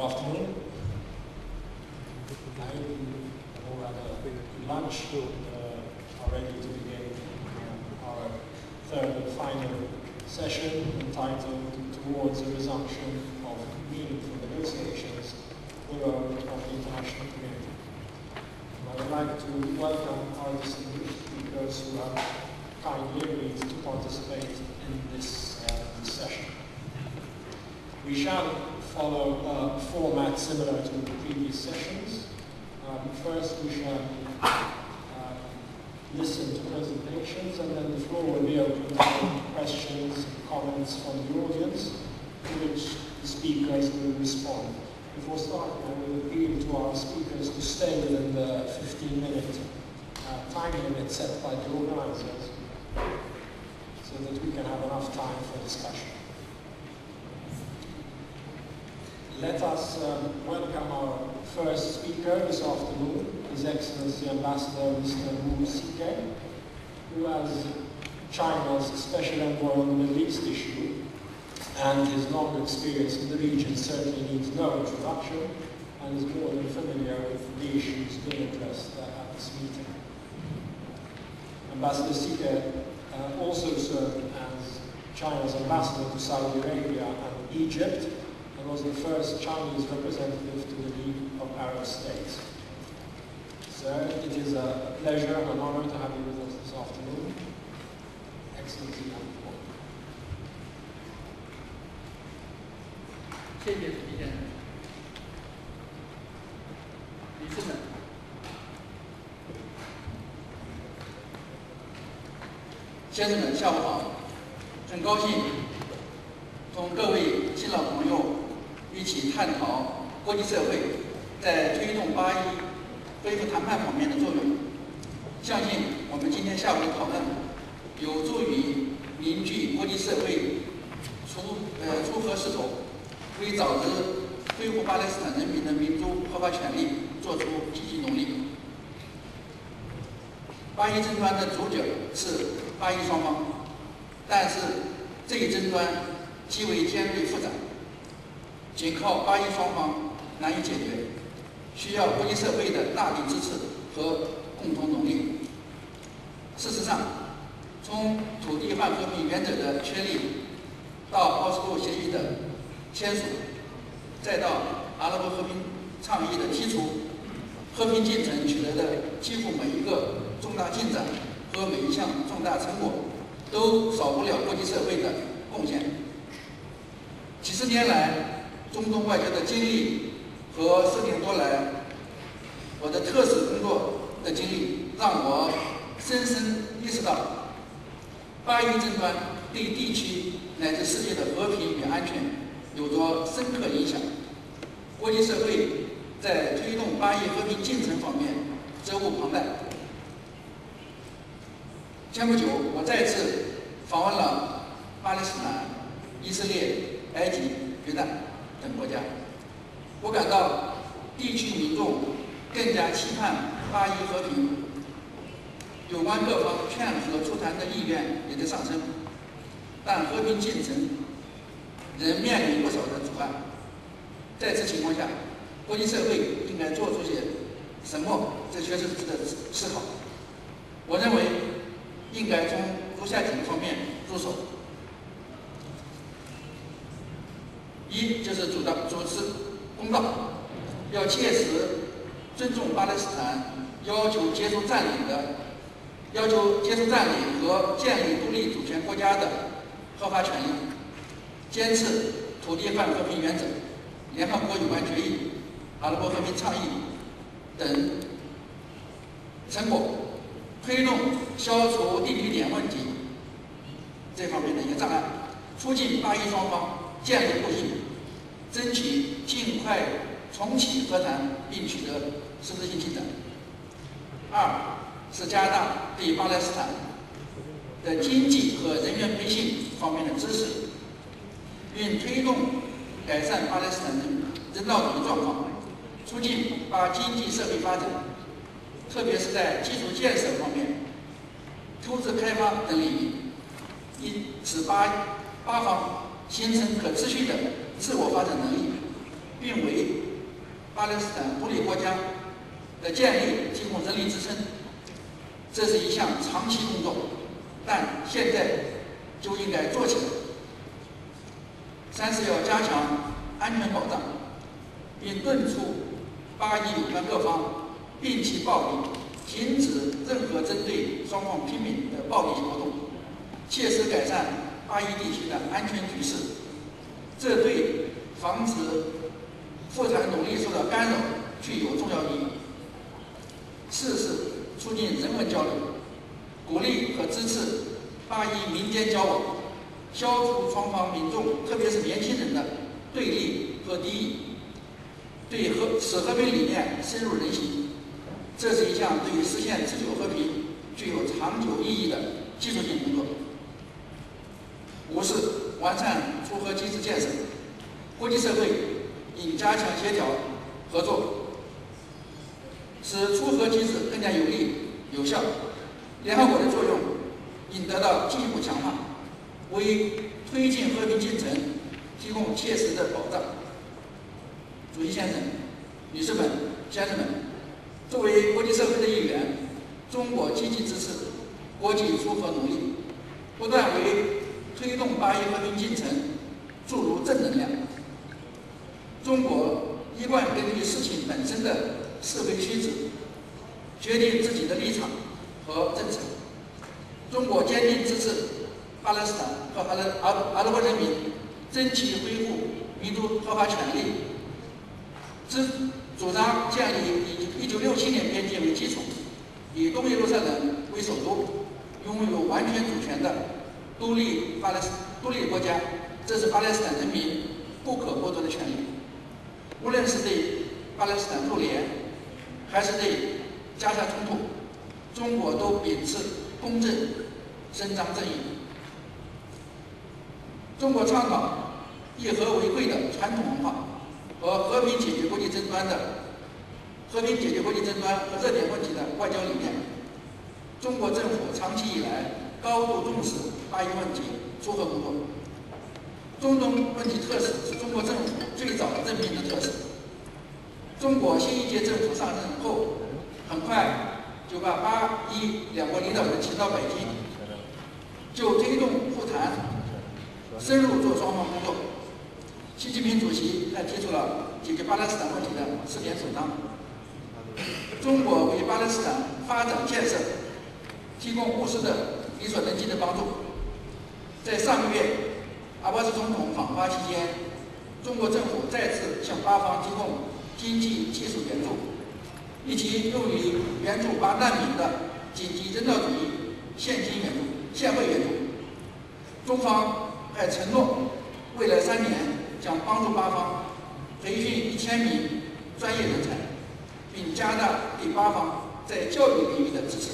afternoon. I hope you all had a lunch are ready to begin our third and final session entitled Towards a Resumption of Meaningful Negotiations with the role of the international community. I would like to welcome our distinguished speakers who have kindly agreed to participate in this session. We shall follow a format similar to the previous sessions. First, we shall listen to presentations, and then the floor will be open for questions and comments from the audience, to which the speakers will respond. Before starting, I will appeal to our speakers to stay within the 15-minute time limit set by the organizers, so that we can have enough time for discussion. Let us welcome our first speaker this afternoon, His Excellency Ambassador Mr. Wu Sike, who, as China's Special Envoy on the Middle East issue, and his long experience in the region certainly needs no introduction, and is more than familiar with the issues being addressed at this meeting. Ambassador Sike also served as China's ambassador to Saudi Arabia and Egypt, and was the first Chinese representative to the League of Arab States. Sir, it is a pleasure and an honor to have you with us this afternoon. Excellency, you have the floor. 谢谢主席先生，女士们、先生们，下午好！很高兴同各位新老朋友一起探讨国际社会在推动巴以恢复谈判方面的作用。相信我们今天下午的讨论有助于凝聚国际社会出河势头，为早日恢复巴勒斯坦人民的民族合法权利做出积极努力。巴以争端的主角是巴以双方，但是这一争端极为尖锐复杂，仅靠巴以双方难以解决，需要国际社会的大力支持和共同努力。事实上，从土地换和平原则的确立，到奥斯陆协议的签署，再到阿拉伯和平倡议的提出，和平进程取得的几乎每一个重大进展和每一项重大成果，都少不了国际社会的贡献。几十年来，中东外交的经历和10年多来我的特使工作的经历，让我深深意识到，巴以争端对地区乃至世界的和平与安全有着深刻影响。国际社会在推动巴以和平进程方面责无旁贷。前不久，我再次访问了巴勒斯坦、以色列、埃及、约旦等国家，我感到地区民众更加期盼巴以和平，有关各方劝和促谈的意愿也在上升，但和平进程仍面临不少的阻碍。在此情况下，国际社会应该做出些什么？这确实值得思考。我认为应该从如下几个方面入手。一就是主持公道，要切实尊重巴勒斯坦要求结束占领和建立独立主权国家的合法权利，坚持土地换和平原则、联合国有关决议、阿拉伯和平倡议等成果，推动消除地理点问题这方面的一个障碍，促进巴以双方建立互信，争取尽快重启和谈并取得实质性进展。二是加大对巴勒斯坦的经济和人员培训方面的支持，并推动改善巴勒斯坦人道主义状况，促进巴经济社会发展，特别是在基础建设方面、投资开发等领域，以使巴方形成可持续的自我发展能力，并为巴勒斯坦独立国家的建立提供人力支撑。这是一项长期工作，但现在就应该做起来。三是要加强安全保障，并敦促巴以有关各方摒弃暴力，停止任何针对双方平民的暴力活动，切实改善巴以地区的安全局势。这对防止复产努力受到干扰具有重要意义。四是促进人文交流，鼓励和支持巴以民间交往，消除双方民众，特别是年轻人的对立和敌意，使和平理念深入人心。这是一项对于实现持久和平具有长久意义的技术性工作。五是完善出核机制建设，国际社会应加强协调合作，使出核机制更加有力有效。联合国的作用应得到进一步强化，为推进和平进程提供切实的保障。主席先生、女士们、先生们，作为国际社会的一员，中国积极支持国际出核努力，不断为推动巴以和平进程注入正能量。中国一贯根据事情本身的是非曲直，决定自己的立场和政策。中国坚定支持巴勒斯坦和阿拉伯人民争取恢复民族合法权利，主张建立以1967年边界为基础，以东耶路撒冷为首都，拥有完全主权的独立国家，这是巴勒斯坦人民不可剥夺的权利。无论是对巴勒斯坦驻联，还是对加沙冲突，中国都秉持公正、伸张正义。中国倡导以和为贵的传统文化和和平解决国际争端和热点问题的外交理念。中国政府长期以来高度重视巴以问题出核工作。中东问题特使是中国政府最早任命的特使。中国新一届政府上任后，很快就把巴以两国领导人请到北京，就推动复谈深入做双方工作。习近平主席还提出了解决巴勒斯坦问题的4点主张。中国为巴勒斯坦发展建设提供务实的力所能及的帮助。在上个月阿巴斯总统访巴期间，中国政府再次向巴方提供经济技术援助，以及用于援助巴难民的紧急人道主义现汇援助。中方还承诺，未来3年将帮助巴方培训1000名专业人才，并加大对巴方在教育领域的支持。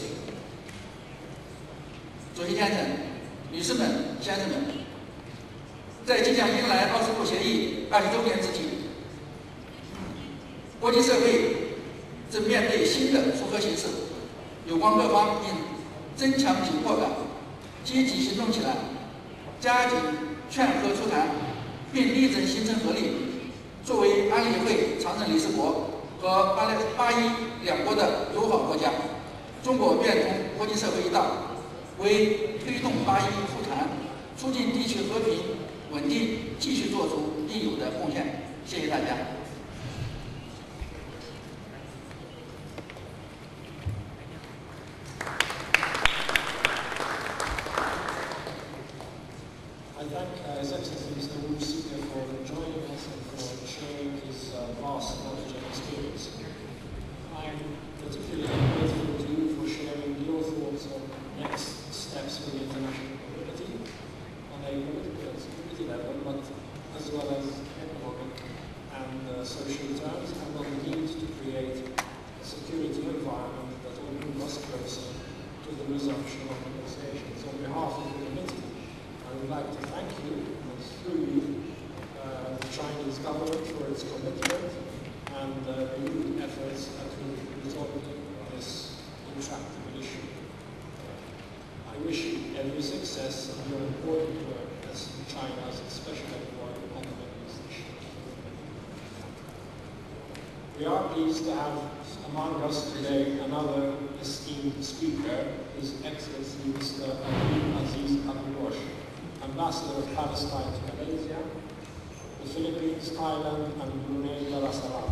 主席先生、女士们、先生们，在即将迎来奥斯陆协议20周年之际，国际社会正面对新的复核形势，有关各方应增强紧迫感，积极行动起来，加紧劝和促谈，并力争形成合力。作为安理会常任理事国和巴以两国的友好国家，中国愿同国际社会一道，为推动巴以复谈、促进地区和平稳定继续做出应有的贡献。谢谢大家。I thank His Excellency Mr. Wu Senior for joining us and for sharing his vast knowledge and experience. I'm particularly grateful to you for sharing your thoughts on next steps for the international community on a political and security level, but as well as economic and social terms, and on the need to create a security environment that will move us closer to the resumption of negotiations. On behalf of the committee, I would like to thank you, and through you, the Chinese government for its commitment and renewed efforts at resolving this intractable issue. I wish you every success in your important work as China's special envoy on the Middle East issue. We are pleased to have among us today another esteemed speaker, His Excellency Mr. Aziz Abu-Ghosh, Ambassador of Palestine to Malaysia, the Philippines, Thailand, and Brunei Darussalam.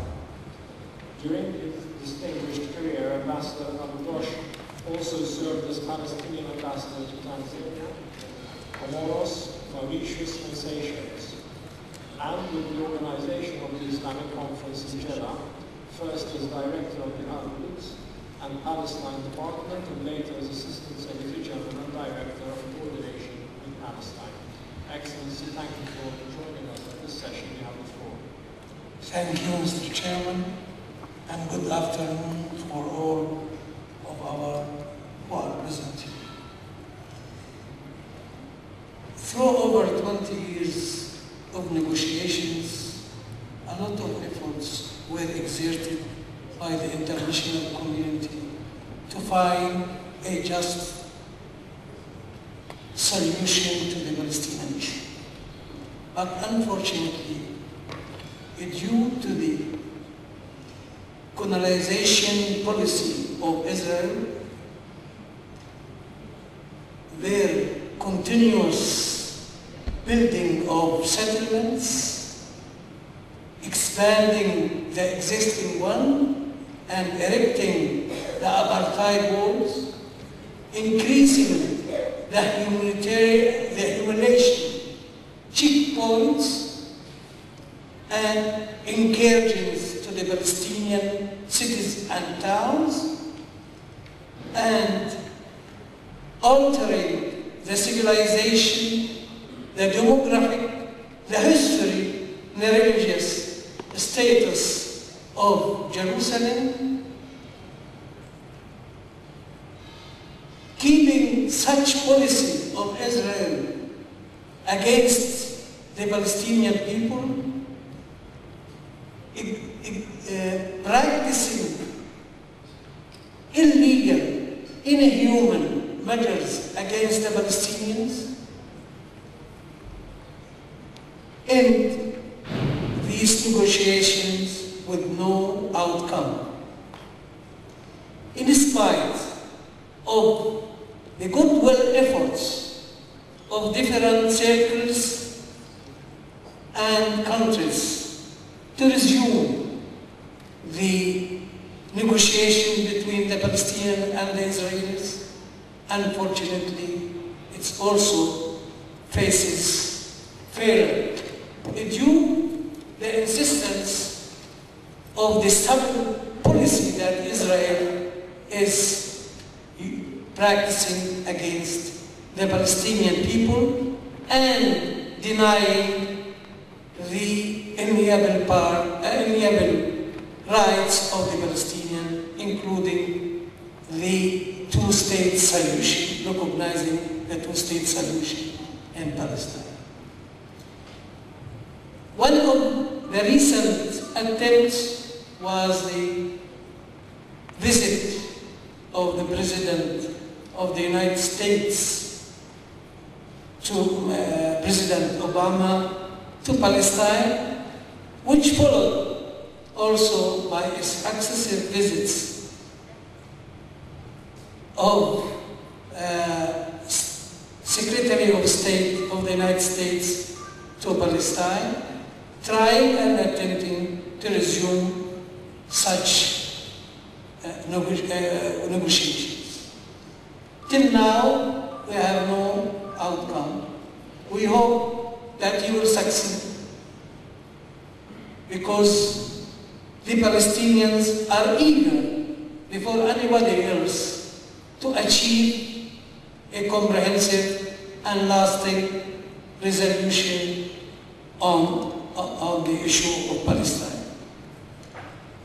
During his distinguished career, Ambassador Abu-Ghosh also served as Palestinian ambassador to Tanzania, Comoros, Mauritius, and Seychelles, and with the organization of the Islamic Conference in Jeddah, first as director of the Arab Leagues and Palestine Department, and later as Assistant Secretary General and Director of Coordination in Palestine. Excellency, thank you for joining us at this session. You have the floor. Thank you, Mr. Chairman, and good afternoon for all of our who are present here. Through over 20 years of negotiations, a lot of efforts were exerted by the international community to find a just solution to the Palestinian issue. But unfortunately, due to the colonization policy of Israel, their continuous building of settlements, expanding the existing one, and erecting the apartheid walls, increasing the humiliation checkpoints, and incursions to the Palestinian cities and towns, and altering the civilization, the demographic, the history, the religious status of Jerusalem, keeping such policy of Israel against the Palestinian people, practicing illegal, inhuman measures against the Palestinians, and these negotiations with no outcome. In spite of the goodwill efforts of different circles and countries to resume the negotiation between the Palestinians and the Israelis, unfortunately, it also faces failure due the insistence of the stubborn policy that Israel is practicing against the Palestinian people and denying the inalienable rights of the Palestinian, including the two-state solution, recognizing the two-state solution in Palestine. One of the recent attempts was the visit of the President of the United States to President Obama to Palestine, which followed also by successive visits of Secretary of State of the United States to Palestine, trying and attempting to resume such negotiations. Till now, we have no outcome. We hope that he will succeed, because the Palestinians are eager, before anybody else, to achieve a comprehensive and lasting resolution on the issue of Palestine.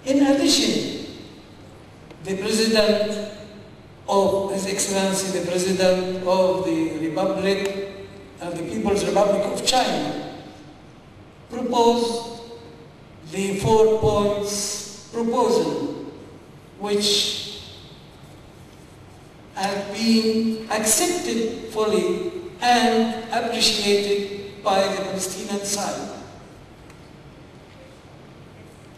In addition, the President of His Excellency, the President of the Republic, the People's Republic of China, proposed the 4 points proposal, which have been accepted fully and appreciated by the Palestinian side.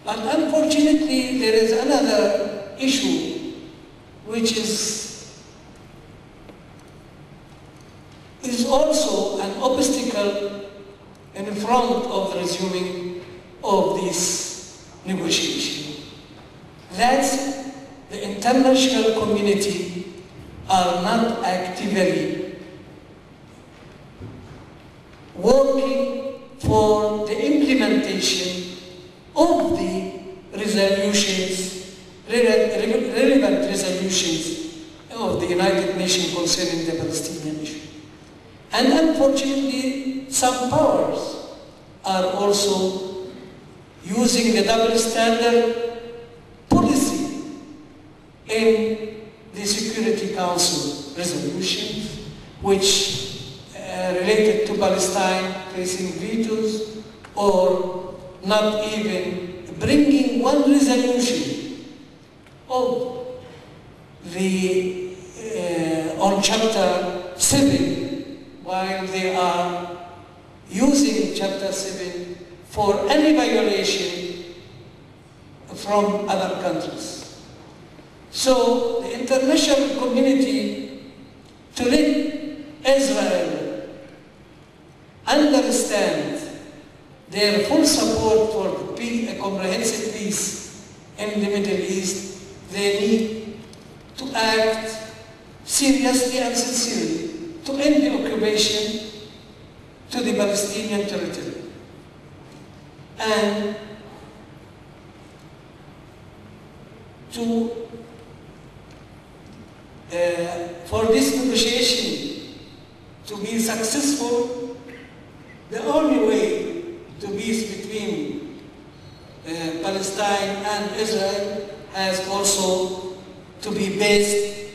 But unfortunately, there is another issue which is also an obstacle in front of the resuming of this negotiation. That's the international community are not actively working for the implementation of the resolutions, relevant resolutions of the United Nations concerning the Palestinian issue. And unfortunately, some powers are also using the double standard policy in the Security Council resolutions, which related to Palestine facing vetoes, or not even bringing one resolution of the on Chapter 7, while they are using Chapter 7 for any violation from other countries. So the international community, to let Israel understand their full support for a comprehensive peace in the Middle East, they need to act seriously and sincerely to end the occupation to the Palestinian territory. And for this negotiation to be successful, the only way to peace between Palestine and Israel has also to be based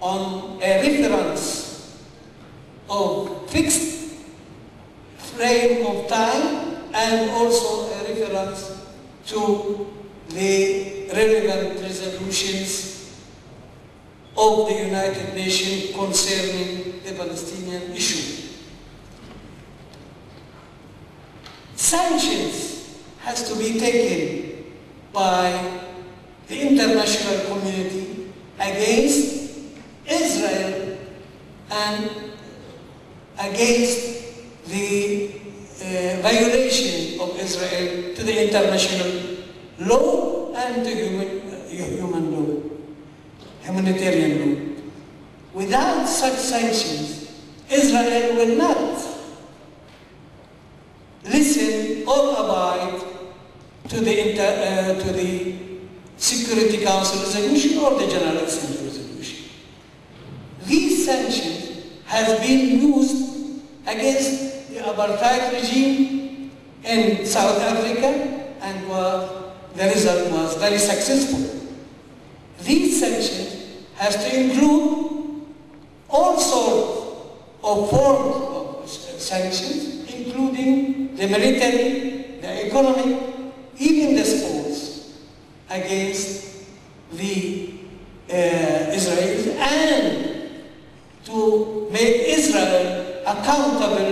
on a reference of fixed frame of time and also a reference to the relevant resolutions of the United Nations concerning the Palestinian issue. Sanctions has to be taken by the international community against Israel and against the violation of Israel to the international law and to human law, humanitarian law. Without such sanctions, Israel will not listen or abide to the Security Council resolution or the General Assembly resolution. These sanctions have been used against the apartheid regime in South Africa, and the result was very successful. These sanctions have to include all sorts of forms of sanctions, including the military, the economic, even the sports, against the Israelis, and to make Israel accountable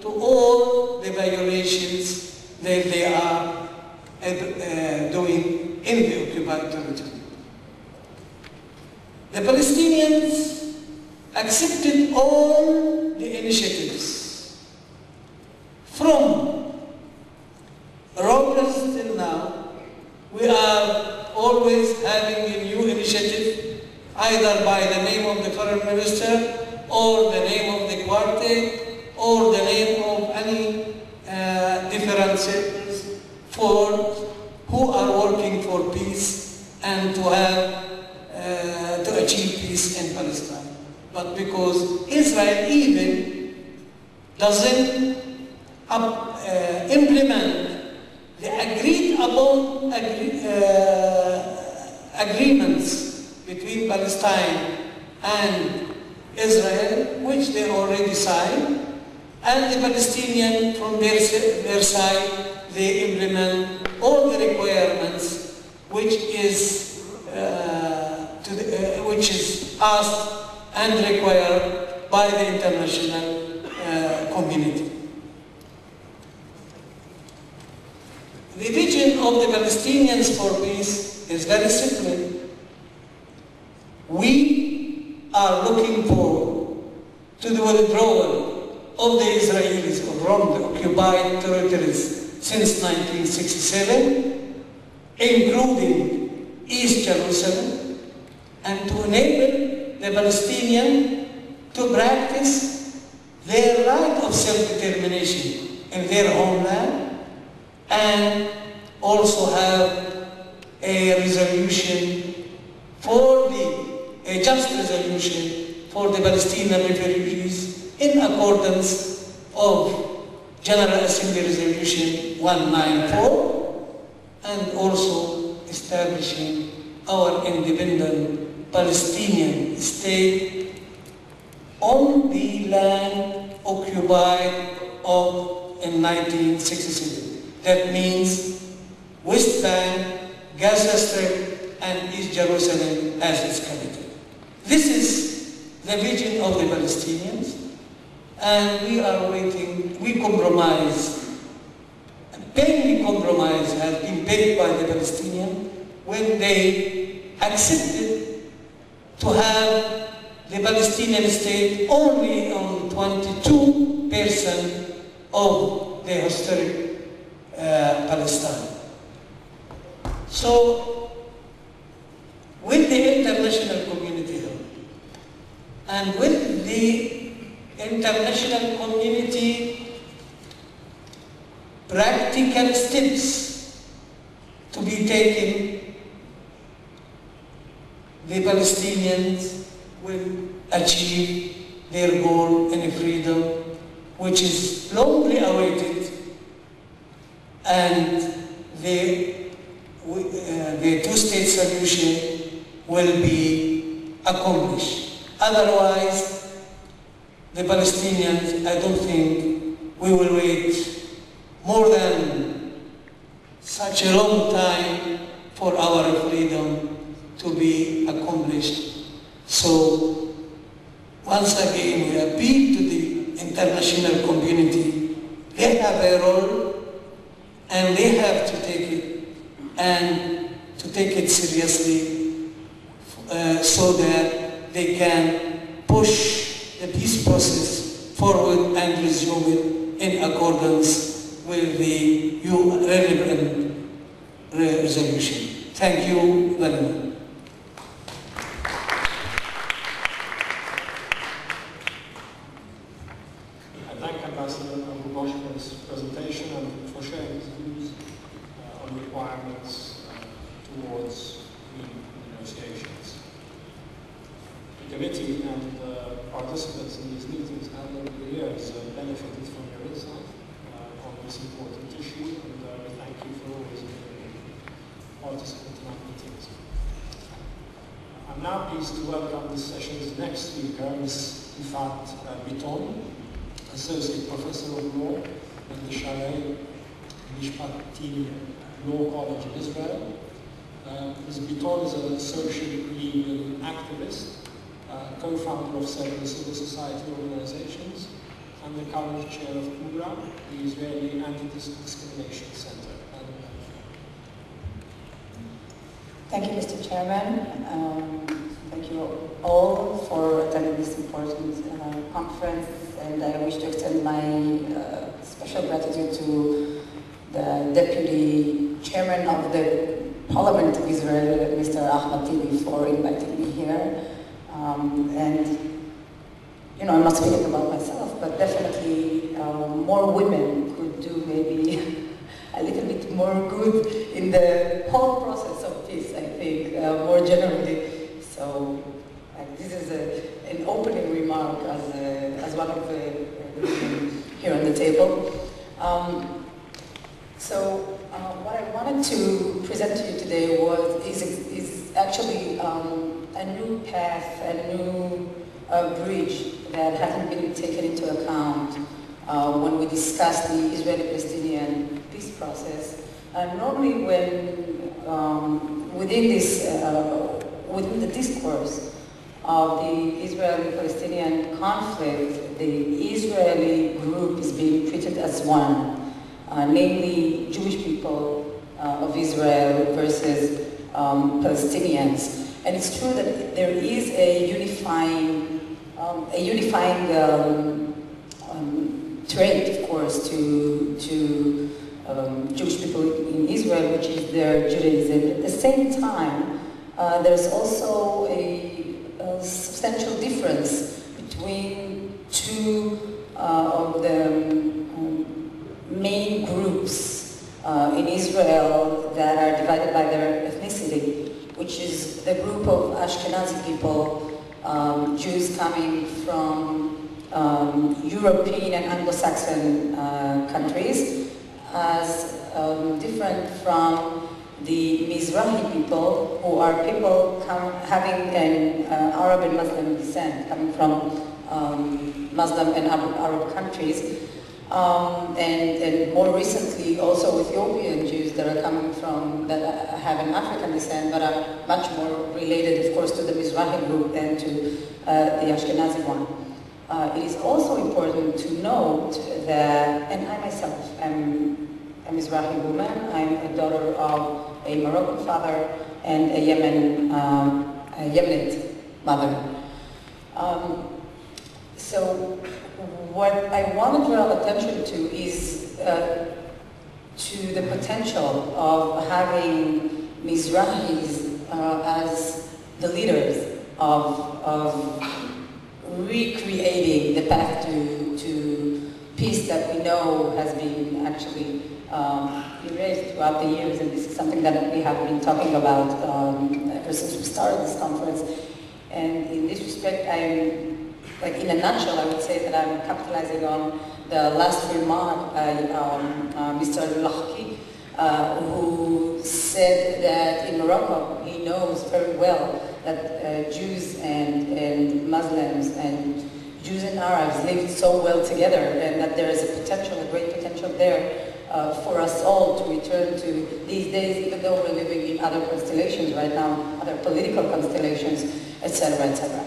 to all the violations that they are doing in the occupied territory. The Palestinians accepted all the initiatives from Robles till now. We are always having a new initiative, either by the name of the foreign minister, or the name of the quartet, or the name of any different circles who are working for peace and to achieve peace in Palestine. But because Israel even doesn't implement the agreed upon agreements between Palestine and Israel, which they already signed, and the Palestinian from their side, they implement all the requirements which is asked and required by the international community. The vision of the Palestinians for peace is very simple. We are looking forward to the withdrawal of the Israelis from the occupied territories since 1967, including East Jerusalem, and to enable the Palestinians to practice their right of self-determination in their homeland, and also have a resolution for a just resolution for the Palestinian refugees in accordance of General Assembly Resolution 194, and also establishing our independent Palestinian state on the land occupied in 1967. That means West Bank, Gaza Strip, and East Jerusalem as its capital. This is the vision of the Palestinians, and we are waiting. We compromise. A painful compromise has been paid by the Palestinians when they accepted to have the Palestinian state only on 22% of the historic Palestine. So, with the international community help, and with the international community practical steps to be taken, the Palestinians will achieve their goal in freedom, which is longly awaited, and the two-state solution will be accomplished. Otherwise, the Palestinians, I don't think we will wait more than such a long time for our freedom to be accomplished. So, once again, we appeal to the international community. They have a role, and they have to take it, and to take it seriously, so that they can push the peace process forward and resume it in accordance with the relevant resolution. Thank you very much. I thank Ambassador Abu Bosch for his presentation and for sharing his views on requirements towards negotiations. The committee and participants in these meetings have over the years benefited from your insight on this important issue, and we thank you for always being a participant in our meetings. I'm now pleased to welcome this session's next speaker, Ms. Ifat Biton, Associate Professor of Law at the Israeli-Palestinian Law College in Israel. Ms. Biton is a social legal activist, co-founder of several civil society organizations, and the current chair of PURA, the Israeli Anti-Discrimination Center. Thank you, Mr. Chairman. Thank you all for attending this important conference, and I wish to extend my special gratitude to the Deputy Chairman of the Parliament of Israel, Mr. Ahmad Tibi, for inviting me here. And I'm not speaking about myself, but definitely more women could do maybe a little bit more good in the whole process of peace, I think, more generally. So this is an opening remark as one of the women here on the table. What I wanted to present to you today is actually a new path, a new bridge that hasn't been taken into account when we discuss the Israeli-Palestinian peace process. Normally when within the discourse of the Israeli-Palestinian conflict, the Israeli group is being treated as one, namely Jewish people of Israel versus Palestinians. And it's true that there is a unifying trait, of course, to Jewish people in Israel, which is their Judaism. At the same time, there's also a substantial difference between two of the main groups in Israel that are divided by their ethnicity, which is the group of Ashkenazi people, Jews coming from European and Anglo-Saxon countries, as different from the Mizrahi people, who are people having an Arab and Muslim descent, coming from Muslim and Arab countries, and more recently also Ethiopian Jews that are coming from, that have an African descent, but are much more related, of course, to the Mizrahi group than to the Ashkenazi one. It is also important to note that, and I myself am a Mizrahi woman. I'm a daughter of a Moroccan father and a Yemenite mother. So what I want to draw attention to is to the potential of having Mizrahis as the leaders of recreating the path to peace that we know has been actually erased throughout the years, and this is something that we have been talking about ever since we started this conference. And in this respect, like in a nutshell, I would say that I'm capitalizing on the last remark by Mr. Lahki, who said that in Morocco he knows very well that Jews and Muslims and Jews and Arabs lived so well together, and that there is a potential, a great potential there for us all to return to these days, even though we're living in other constellations right now, other political constellations, etc., etc.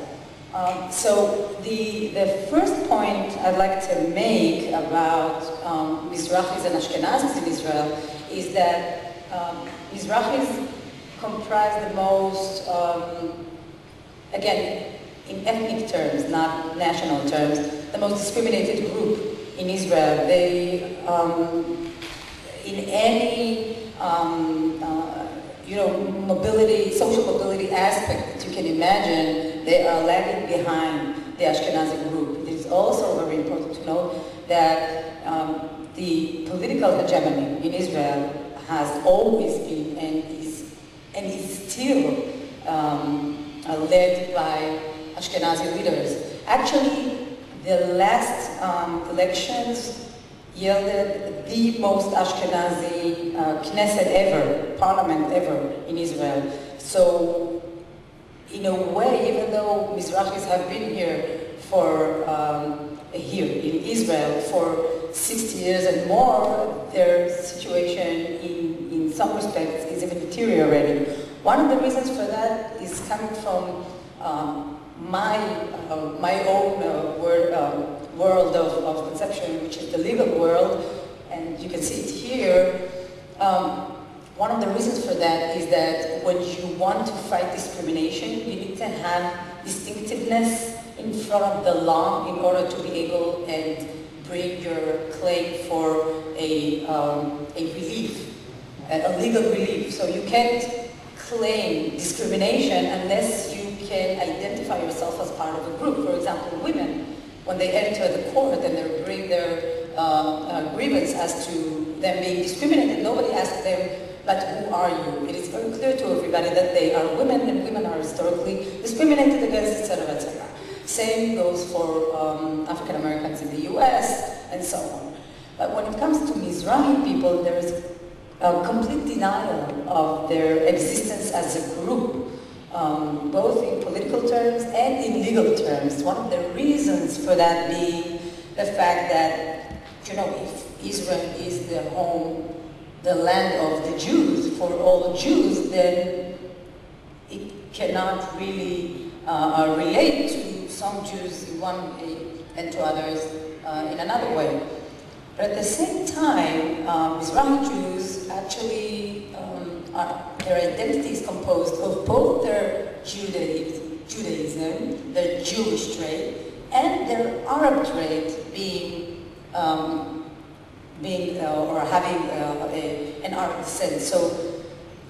So the first point I'd like to make about Mizrahis and Ashkenazis in Israel is that Mizrahis comprise the most, again, in ethnic terms, not national terms, the most discriminated group in Israel. They, in any, mobility, social mobility aspect that you can imagine, they are lagging behind the Ashkenazi group. It is also very important to note that the political hegemony in Israel has always been and is still led by Ashkenazi leaders. Actually, the last elections yielded the most Ashkenazi Knesset ever, parliament ever in Israel. So, in a way, even though Mizrahis have been here in Israel for 60 years and more, their situation in some respects is even deteriorating. One of the reasons for that is coming from my own world of conception, which is the legal world, and you can see it here. One of the reasons for that is that when you want to fight discrimination, you need to have distinctiveness in front of the law in order to be able and bring your claim for a relief, a legal relief. So you can't claim discrimination unless you can identify yourself as part of a group. For example, women, when they enter the court and they bring their grievance as to them being discriminated, nobody asks them, but who are you? It is very clear to everybody that they are women, and women are historically discriminated against, etc., etc. Same goes for African Americans in the US, and so on. But when it comes to Mizrahi people, there is a complete denial of their existence as a group, both in political terms and in legal terms. One of the reasons for that being the fact that, if Israel is the home, the land of the Jews, for all Jews, then it cannot really relate to some Jews in one way and to others in another way. But at the same time, Mizrahi Jews actually, their identity is composed of both their Judaism, their Jewish trait, and their Arab trait being or having an Arab descent. So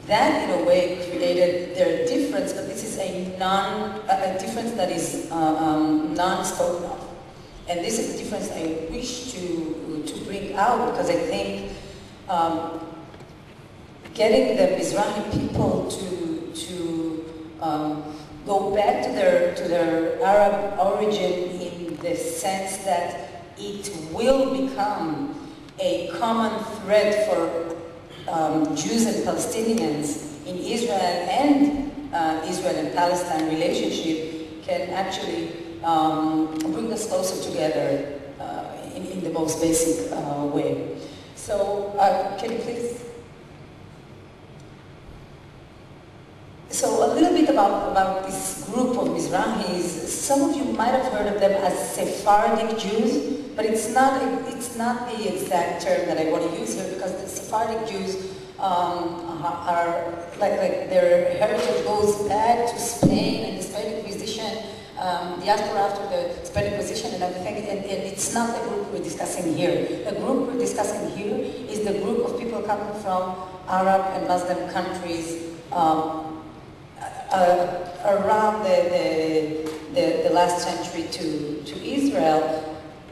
that, in a way, created their difference, but this is a difference that is non-spoken of. And this is the difference I wish to bring out, because I think getting the Mizrahi people to go back to their Arab origin in the sense that it will become a common thread for Jews and Palestinians in Israel and Israel and Palestine relationship can actually bring us closer together in the most basic way. So, can you please? So a little bit about this group of Mizrahis. Some of you might have heard of them as Sephardic Jews, but it's not the exact term that I want to use here, because the Sephardic Jews are like their heritage goes back to Spain and the Spanish Inquisition, diaspora after the Spanish Inquisition and everything, and it's not the group we're discussing here. The group we're discussing here is the group of people coming from Arab and Muslim countries around the last century to Israel.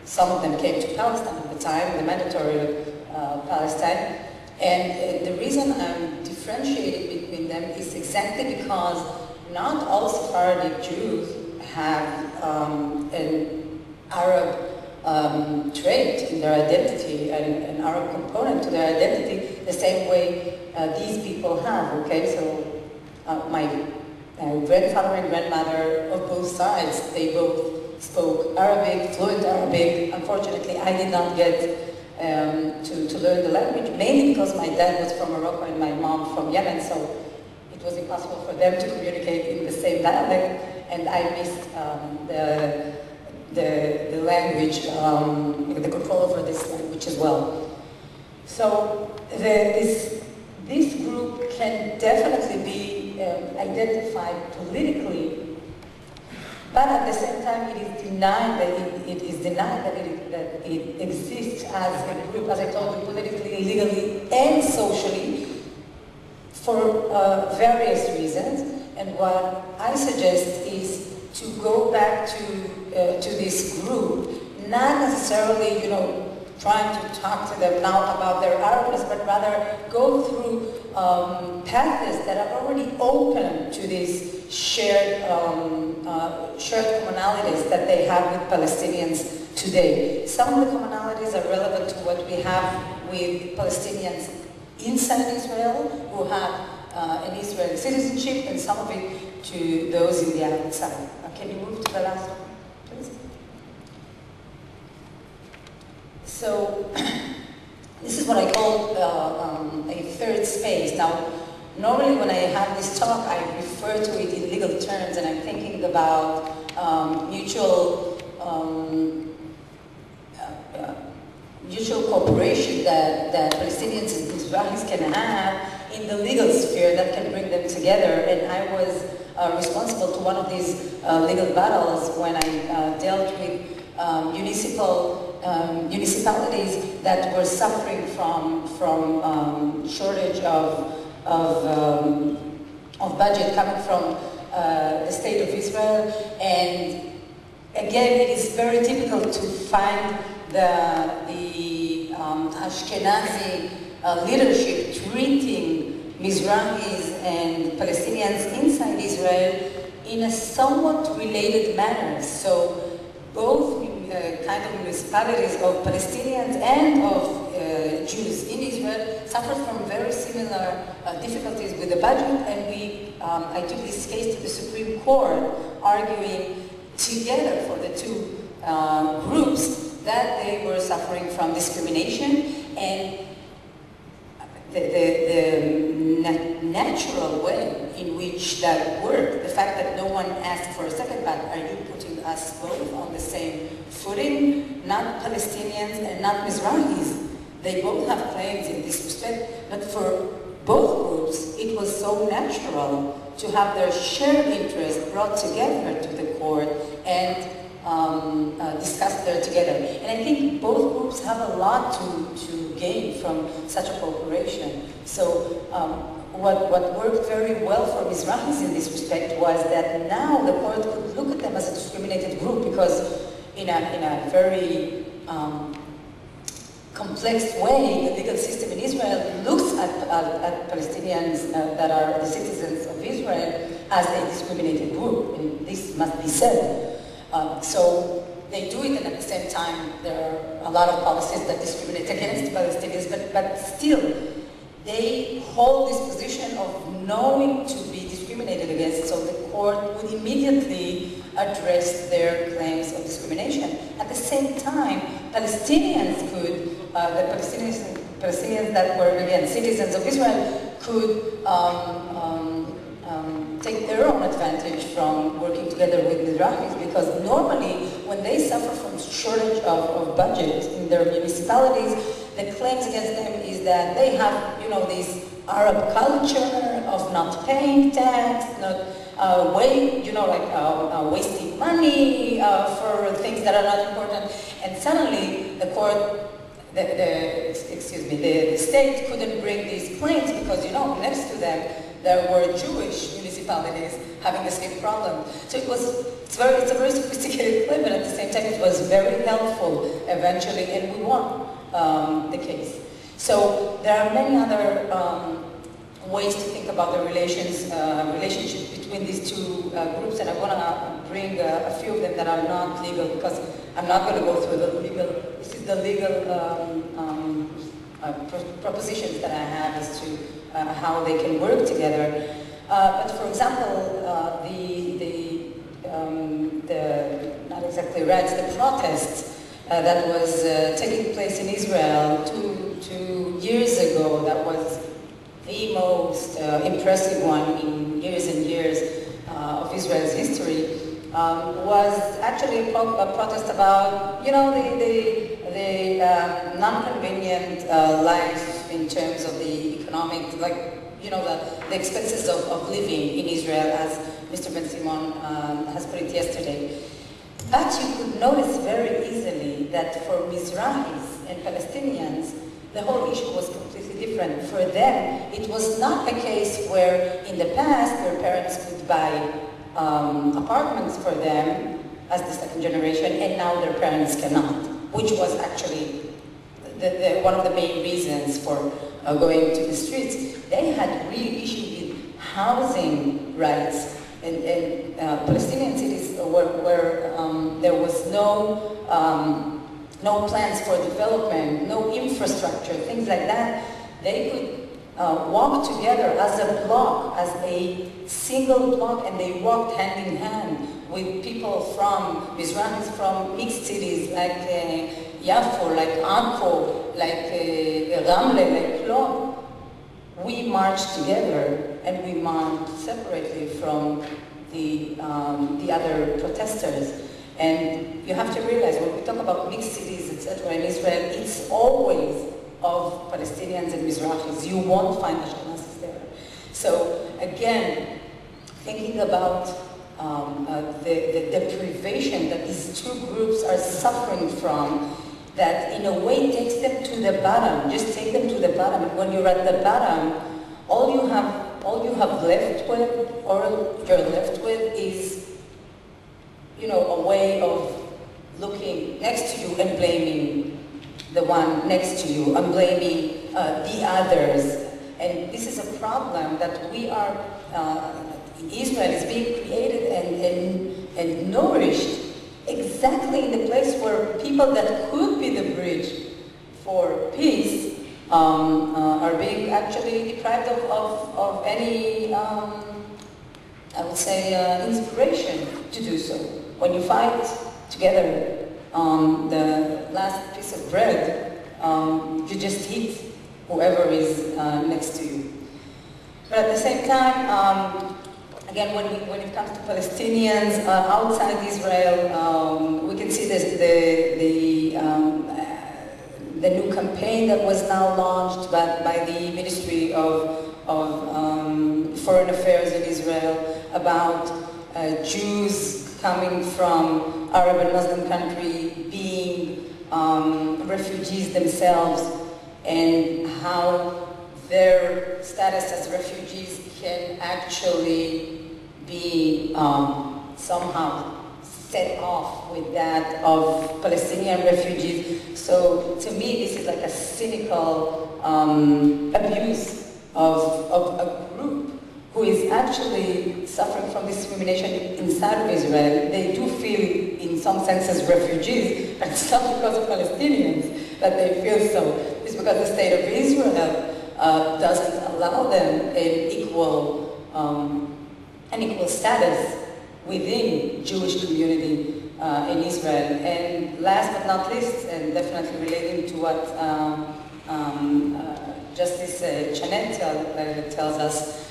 Some of them came to Palestine at the time, the mandatory Palestine. And the reason I'm differentiating between them is exactly because not all Sephardic Jews have an Arab trait in their identity, an Arab component to their identity, the same way these people have, okay? So my grandfather and grandmother of both sides, they both spoke Arabic, fluent Arabic. Unfortunately, I did not get to learn the language, mainly because my dad was from Morocco and my mom from Yemen, so it was impossible for them to communicate in the same dialect, and I missed the language, the control over this language as well. So this group can definitely be identified politically, but at the same time it is denied that it exists as a group, as I told you, politically, legally, and socially, for various reasons. And what I suggest is to go back to this group, not necessarily, trying to talk to them now about their Arabness, but rather go through paths that are already open to these shared commonalities that they have with Palestinians today. Some of the commonalities are relevant to what we have with Palestinians inside Israel, who have an Israeli citizenship, and some of it to those in the outside. Can you move to the last one, please? So, this is what I call a third space. Now, normally when I have this talk, I refer to it in legal terms, and I'm thinking about mutual cooperation that Palestinians and Israelis can have in the legal sphere that can bring them together. And I was responsible to one of these legal battles when I dealt with municipalities that were suffering from shortage of budget coming from the state of Israel. And again, it is very difficult to find the Ashkenazi leadership treating Mizrahis and Palestinians inside Israel in a somewhat related manner. So both kind of municipalities of Palestinians and of Jews in Israel suffered from very similar difficulties with the budget, and I took this case to the Supreme Court, arguing together for the two groups that they were suffering from discrimination, and the natural way in which that worked. The fact that no one asked for a second, but are you putting us both on the same footing? Not Palestinians and not Mizrahis. They both have claims in this respect, but for both groups, it was so natural to have their shared interest brought together to the court and discussed there together. And I think both groups have a lot to gain from such a cooperation. So what worked very well for Mizrahis in this respect was that now the court could look at them as a discriminated group, because in a very complex way, the legal system in Israel looks at Palestinians that are the citizens of Israel as a discriminated group, and this must be said. So they do it, and at the same time, there are a lot of policies that discriminate against Palestinians, but still, they hold this position of knowing to be discriminated against, so the court would immediately address their claims of discrimination. At the same time, Palestinians could, the Palestinians that were, again, citizens of Israel could take their own advantage from working together with Mizrahis, because normally when they suffer from shortage of budget in their municipalities, the claims against them is that they have, this Arab culture of not paying tax, not wasting money for things that are not important, and suddenly the court, the state couldn't bring these claims because, next to them there were Jewish municipalities having the same problem. So it's a very sophisticated claim, but at the same time it was very helpful eventually, and we won the case. So there are many other ways to think about the relationship between these two groups, and I want to bring a few of them that are not legal, because I'm not going to go through the legal, this is the legal propositions that I have as to how they can work together. But for example, not exactly riots, the protests that was taking place in Israel two years ago, that was the most impressive one in years and years of Israel's history, was actually a protest about, the non-convenient life in terms of the economic, the expenses of living in Israel, as Mr. Ben Simon has put it yesterday. But you could notice very easily that for Mizrahis and Palestinians, the whole issue was completely different. For them, it was not a case where in the past their parents could buy apartments for them as the second generation, and now their parents cannot, which was actually one of the main reasons for going to the streets. They had real issue with housing rights, and Palestinian cities where there was no plans for development, no infrastructure, things like that. They could walk together as a block, as a single block, and they walked hand in hand with people from Mizrahis from mixed cities like Yafo, like Akko, like Ramle, like Klon. We marched together, and we marched separately from the other protesters. And you have to realize, when we talk about mixed cities, etc., in Israel, it's always of Palestinians and Mizrahis. You won't find Ashkenazis there. So again, thinking about the deprivation that these two groups are suffering from, that in a way takes them to the bottom. Just take them to the bottom, and when you're at the bottom, all you have left with, or you're left with, is a way of looking next to you and blaming the one next to you, and blaming the others. And this is a problem that we are, Israel is being created and nourished exactly in the place where people that could be the bridge for peace are being actually deprived of any, I would say, inspiration to do so. When you fight together on the last piece of bread, you just eat whoever is next to you. But at the same time, again, when it comes to Palestinians outside Israel, we can see the new campaign that was now launched by the Ministry of Foreign Affairs in Israel about Jews coming from Arab and Muslim countries being refugees themselves, and how their status as refugees can actually be somehow set off with that of Palestinian refugees. So to me, this is like a cynical abuse of a group who is actually suffering from discrimination inside of Israel. They do feel, in some senses, refugees, but it's not because of Palestinians that they feel so. It's because the state of Israel doesn't allow them an equal status within Jewish community in Israel. And last but not least, and definitely relating to what Justice Chanet tells us,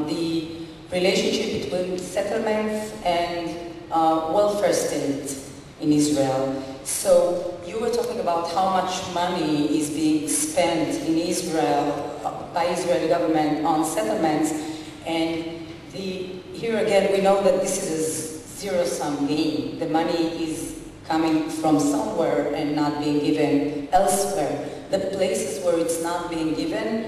the relationship between settlements and welfare states in Israel. So you were talking about how much money is being spent in Israel by Israeli government on settlements, and here again we know that this is a zero-sum game. The money is coming from somewhere and not being given elsewhere. The places where it's not being given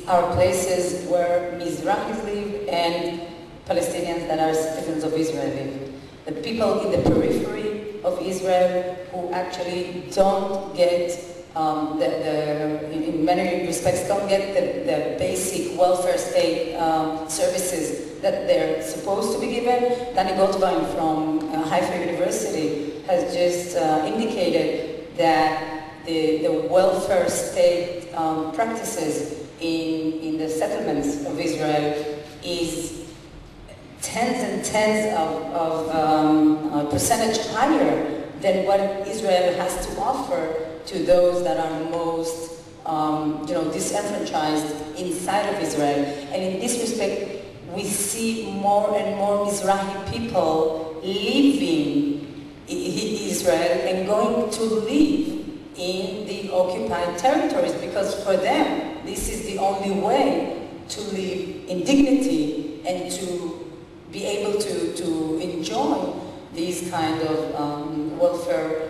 are places where Mizrahis live and Palestinians that are citizens of Israel live. The people in the periphery of Israel who actually don't get, in many respects, don't get the basic welfare state services that they're supposed to be given. Danny Goldwein from Haifa University has just indicated that the welfare state practices in the settlements of Israel is tens and tens of percentage higher than what Israel has to offer to those that are most disenfranchised inside of Israel. And in this respect, we see more and more Mizrahi people leaving Israel and going to live in the occupied territories, because for them, this is the only way to live in dignity and to be able to enjoy these kind of welfare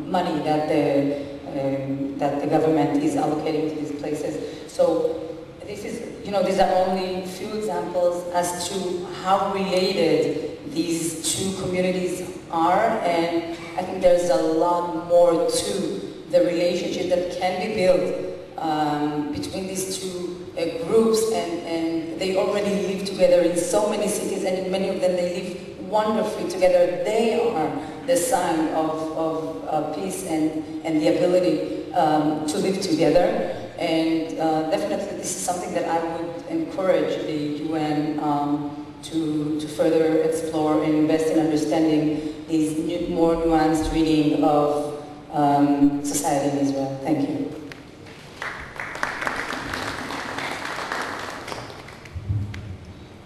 money that the government is allocating to these places. So this is, these are only few examples as to how related these two communities are, and I think there's a lot more to the relationship that can be built between these two groups, and they already live together in so many cities, and in many of them they live wonderfully together. They are the sign of peace and the ability to live together. And definitely this is something that I would encourage the UN to further explore and invest in understanding these more nuanced reading of society in Israel. Thank you.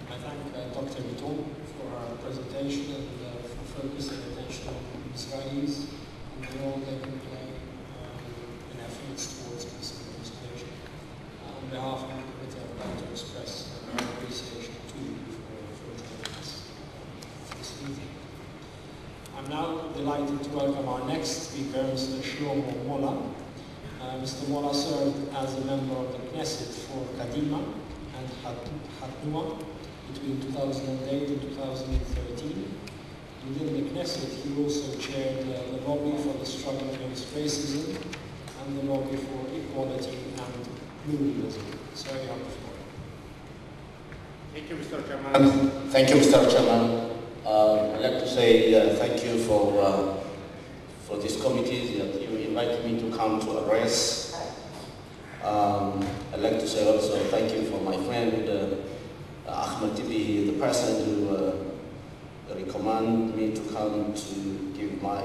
I thank Dr. Bitton for her presentation and for focusing attention on Israelis and the role they can play in efforts towards peace and reconciliation. On behalf of the committee, I would like to express our appreciation to you for joining us for this meeting. I'm now delighted to welcome our next speaker, Mr. Shlomo Mola. Mr. Mola served as a member of the Knesset for Kadima and Hatnua between 2008 and 2013. Within the Knesset, he also chaired the lobby for the struggle against racism and the lobby for equality and pluralism. So you have the floor. Thank you, Mr. Chairman. Thank you, Mr. Chairman. I'd like to say thank you for this committee that you invited me to come to address. I'd like to say also thank you for my friend Ahmed Tibi, the person who recommended me to come to give my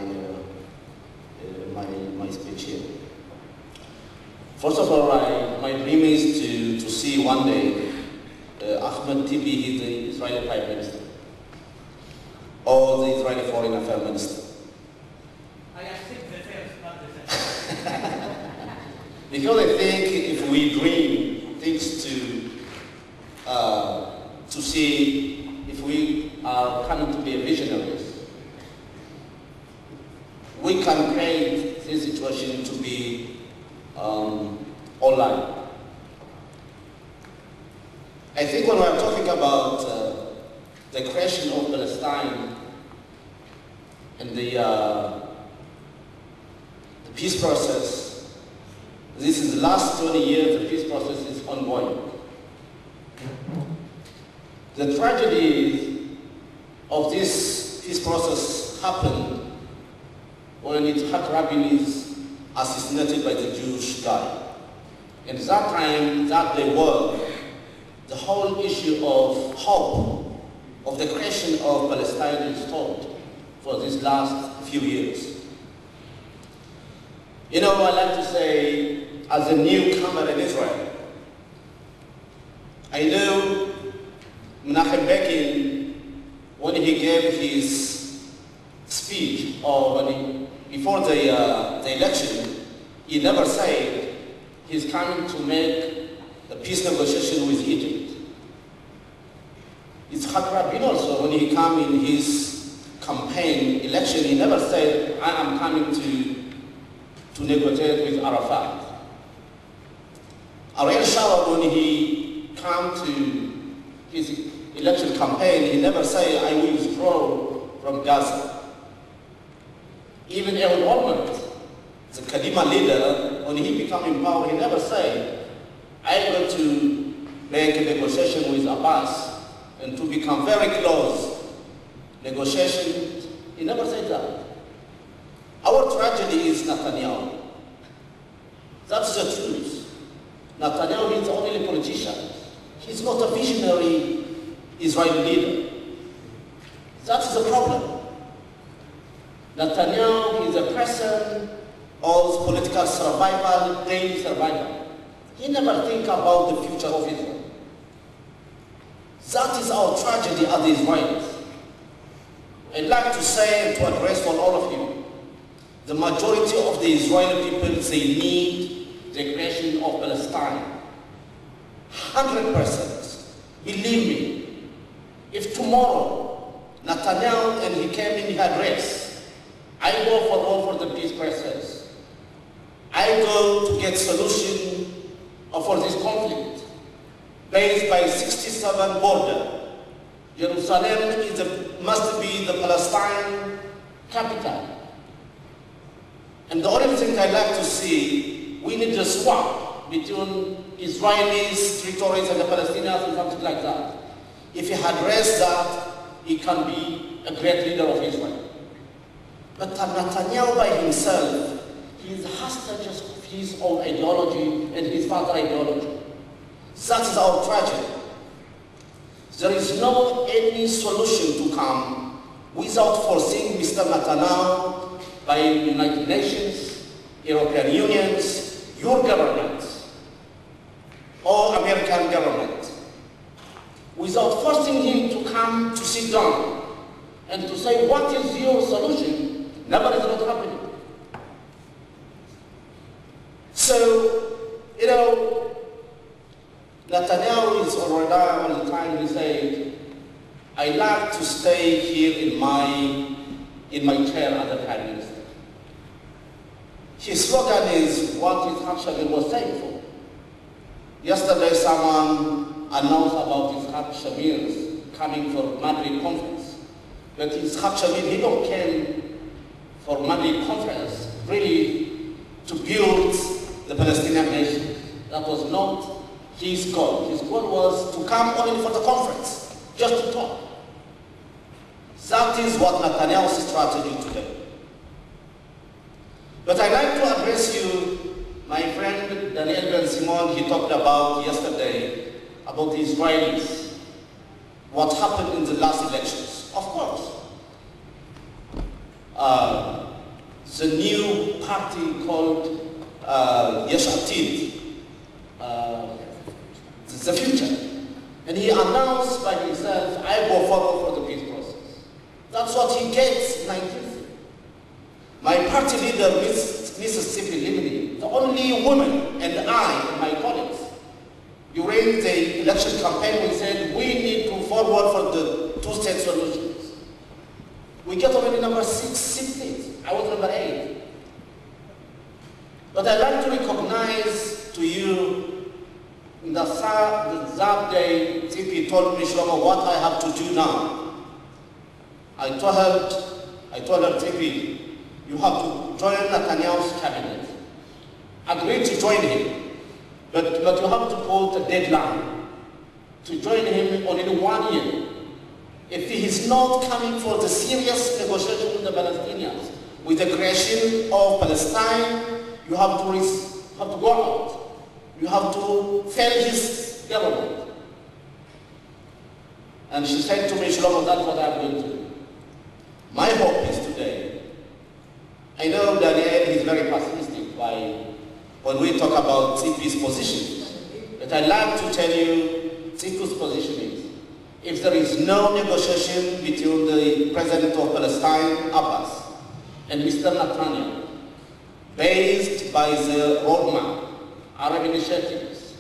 speech here. First of all, my dream is to see one day Ahmed Tibi, he's the Israeli Prime Minister, or the Israeli Foreign Affairs Minister. I accept the first, not the second. Because I think if we dream things to see, if we are coming to be visionaries, we can create this situation to be online. I think when we are talking about the creation of Palestine and the peace process, this is the last 20 years the peace process is ongoing. The tragedy of this peace process happened when Yitzhak Rabin is assassinated by the Jewish guy. And at that time, that the world, the whole issue of hope of the creation of Palestine is stopped for these last few years. You know, I like to say, as a newcomer in Israel, I know Menachem Begin, when he gave his speech, or before the election, he never said he's coming to make a peace negotiation with Egypt. Yitzhak Rabin also, when he came in his campaign election, he never said, I am coming to negotiate with Arafat. Ariel Sharon, when he came to his election campaign, he never said, I will withdraw from Gaza. Even Ehud Olmert, the Kadima leader, when he became in power, he never said, I'm going to make a negotiation with Abbas and to become very close. Negotiation, he never said that. Our tragedy is Netanyahu. That's the truth. Netanyahu is only a politician. He's not a visionary Israeli leader. That's the problem. Netanyahu is a person of political survival, daily survival. He never thinks about the future of Israel. That is our tragedy as the Israelis. I'd like to say and to address for all of you, the majority of the Israeli people, they need the creation of Palestine. 100%. Believe me, if tomorrow Netanyahu and he came in his address, I go for all for the peace process. I go to get solution for this conflict based by 67 border. Jerusalem must be the Palestine capital. And the only thing I like to see, we need a swap between Israelis, territories, and the Palestinians, and something like that. If he addressed that, he can be a great leader of Israel. But Netanyahu by himself, he is hostages of his own ideology and his father's ideology. That is our tragedy. There is no any solution to come without forcing Mr. Netanyahu by United Nations, European unions, your government, or American government, without forcing him to come to sit down and to say, what is your solution? Never is not happening. So, you know, Netanyahu is already all the time, he said, I like to stay here in my chair as a Prime Minister. His slogan is what Yitzhak Rabin was saying for. Yesterday someone announced about Yitzhak Rabin's coming for Madrid conference. But Yitzhak Rabin, he don't came for Madrid conference really to build the Palestinian nation. That was not his goal. His goal was to come only for the conference, just to talk. That is what Netanyahu's strategy today. But I'd like to address you, my friend Daniel Ben-Simon, he talked about yesterday, about the Israelis, what happened in the last elections. Of course, the new party called Yesh Atid, the future. And he announced by himself, I go forward for the peace process. That's what he gets in 1960. My party leader, Mississippi Livni, the only woman, and I and my colleagues, during the election campaign, we said we need to forward for the two-state solutions. We get already number 6 states. I was number 8. But I'd like to recognize to you, in that day, TP told me, Shlomo, what I have to do now. I told her, TP, you have to join Netanyahu's cabinet. Agree to join him, but you have to put a deadline to join him only 1 year. If he is not coming for the serious negotiation with the Palestinians, with the creation of Palestine, you have to go out. You have to fail his government. And she said to me, Shlomo, that's what I'm going to do. My hope is today. I know Daniel is very pessimistic when we talk about CP's position. But I'd like to tell you CP's position is, if there is no negotiation between the President of Palestine, Abbas, and Mr. Netanyahu, based by the roadmap, Arab initiatives,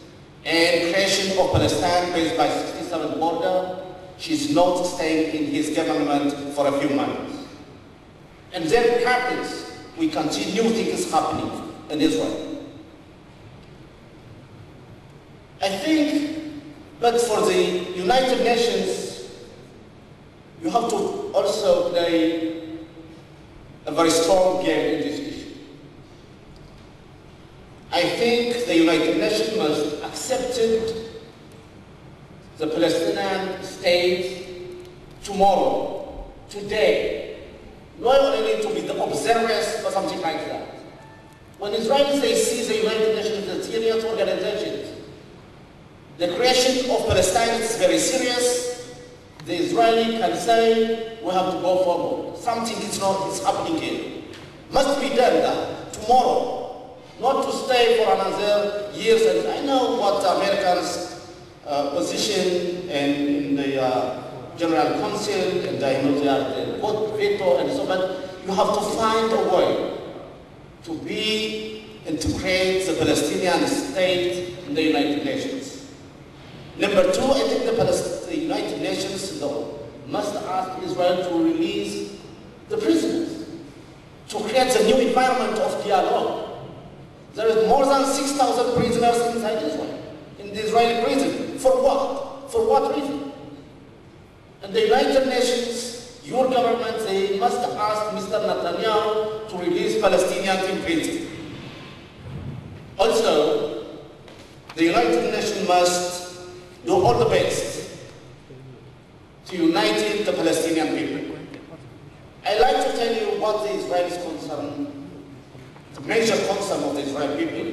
and creation of Palestine based by 67th border, she's not staying in his government for a few months. And then happens, we can see new things happening in Israel. I think, but for the United Nations, you have to also play a very strong game in this issue. I think the United Nations must accept the Palestinian state tomorrow, today. Not only to be the observers or something like that. When Israelis they see the United Nations as a serious organization, the creation of Palestine is very serious. The Israeli can say, we have to go forward. Something is happening here. Must be done that tomorrow. Not to stay for another years. And I know what the Americans' position in the General Council, and I know they are the vote veto and so on. You have to find a way to be and to create the Palestinian state in the United Nations. Number 2, I think the United Nations though must ask Israel to release the prisoners, to create a new environment of dialogue. There is more than 6,000 prisoners inside Israel, in the Israeli prison. For what? For what reason? And the United Nations, your government, they must ask Mr. Netanyahu to release Palestinians in prison. Also, the United Nations must do all the best to unite the Palestinian people. I'd like to tell you what the Israelis concern. The major concern of the Israeli people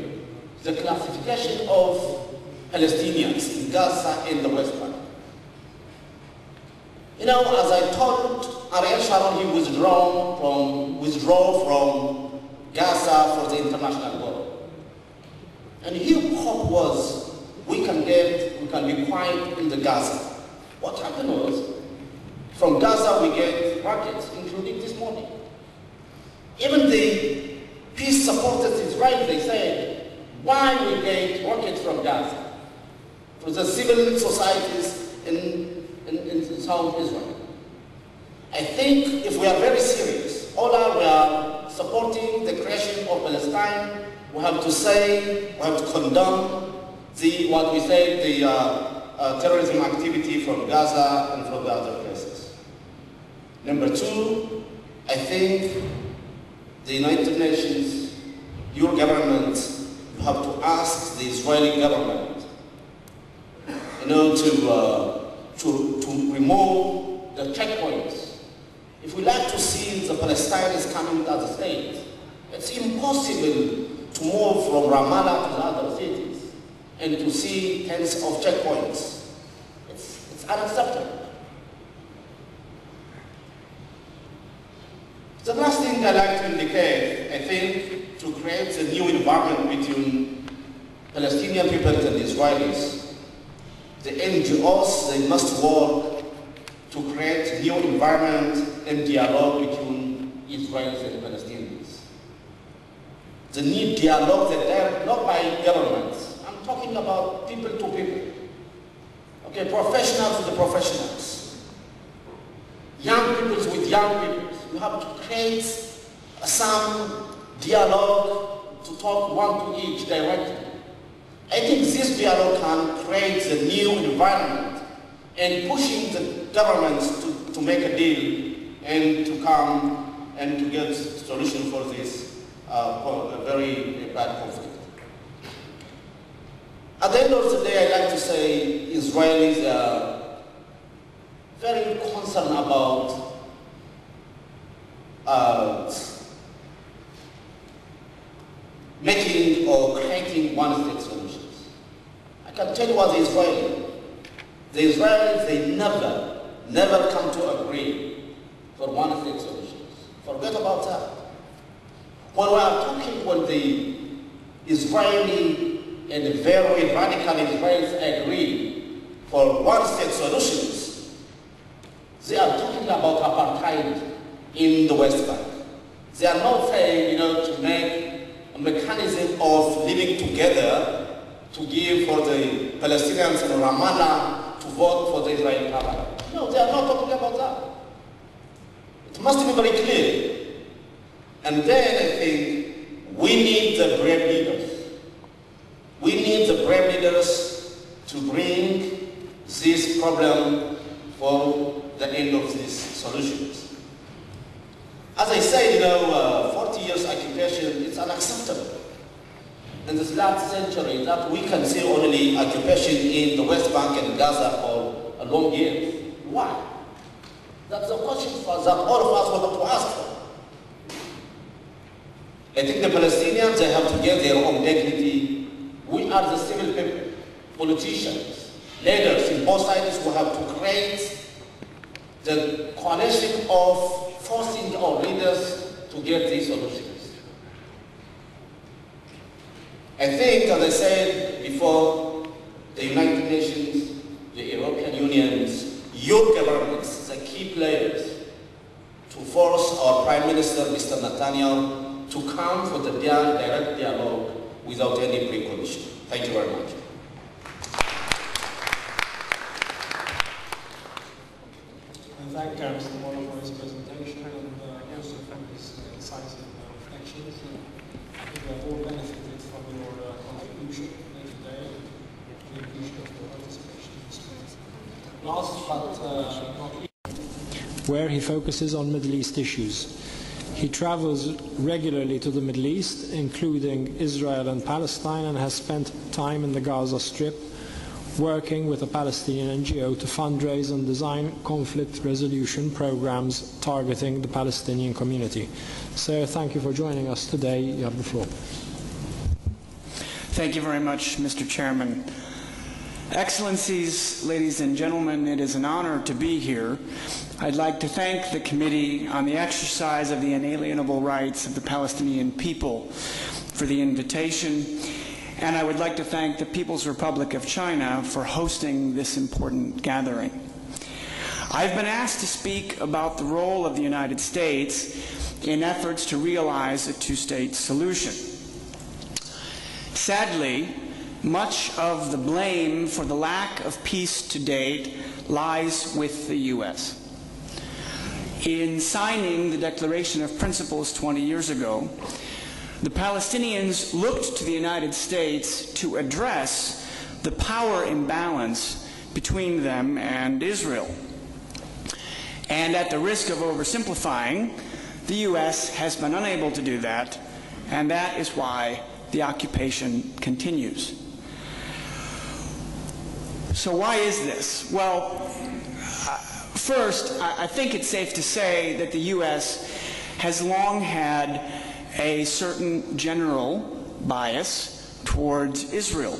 is the classification of Palestinians in Gaza and the West Bank. You know, as I told Ariel Sharon, he withdraw from Gaza for the international war. And his hope was, we can be quiet in the Gaza. What happened was, from Gaza we get rockets, including this morning. Even the peace supporters Israel, they said, why we get rockets from Gaza? For the civil societies in South Israel. I think if we are very serious, we are supporting the creation of Palestine, we have to say, we have to condemn what we say, the terrorism activity from Gaza and from the other places. Number 2, I think the United Nations, your government, you have to ask the Israeli government, to remove the checkpoints. If we like to see the Palestinians coming to the state, it's impossible to move from Ramallah to the other cities and to see tens of checkpoints. It's unacceptable. The last thing I'd like to indicate, I think, to create a new environment between Palestinian people and Israelis, the NGOs, they must work to create new environment and dialogue between Israelis and Palestinians. They need dialogue that not by governments. I'm talking about people to people. Okay, professionals with the professionals. Young people with young people. You have to create some dialogue to talk one to each directly. I think this dialogue can create a new environment and pushing the governments to make a deal and to come and to get a solution for this for a very bad conflict. At the end of the day, I'd like to say Israelis are very concerned about making or creating one-state solutions. I can tell you what the Israelis, they never come to agree for one-state solutions. Forget about that. When we are talking with the Israeli and the very radical Israelis agree for one-state solutions, they are talking about apartheid in the West Bank. They are not saying, to make a mechanism of living together to give for the Palestinians in Ramallah to vote for the Israeli parliament. No, they are not talking about that. It must be very clear. And then I think we need the brave leaders. We need the brave leaders to bring this problem for the end of these solutions. As I said, 40 years occupation, it's unacceptable. In this last century, that we can see only occupation in the West Bank and Gaza for a long years. Why? That's the question that all of us will have to ask for. I think the Palestinians, they have to get their own dignity. We are the civil people, politicians, leaders in both sides who have to create the coalition of forcing our leaders to get these solutions. I think, as I said before, the United Nations, the European Union, your governments, the key players, to force our Prime Minister, Mr. Netanyahu, to come for the direct dialogue without any precondition. Thank you very much. Thank Mr. Moore for his presentation and also for his incisive reflections. I think we have all benefited from your contribution today. We appreciate your participation in this meeting. Last but not least, where he focuses on Middle East issues. He travels regularly to the Middle East, including Israel and Palestine, and has spent time in the Gaza Strip working with a Palestinian NGO to fundraise and design conflict resolution programs targeting the Palestinian community. Sir, thank you for joining us today. You have the floor. Thank you very much, Mr. Chairman. Excellencies, ladies and gentlemen, it is an honor to be here. I'd like to thank the Committee on the Exercise of the Inalienable Rights of the Palestinian People for the invitation, and I would like to thank the People's Republic of China for hosting this important gathering. I've been asked to speak about the role of the United States in efforts to realize a two-state solution. Sadly, much of the blame for the lack of peace to date lies with the U.S. In signing the Declaration of Principles 20 years ago, the Palestinians looked to the United States to address the power imbalance between them and Israel. And at the risk of oversimplifying, the U.S. has been unable to do that, and that is why the occupation continues. So why is this? Well, first, I think it's safe to say that the U.S. has long had a certain general bias towards Israel.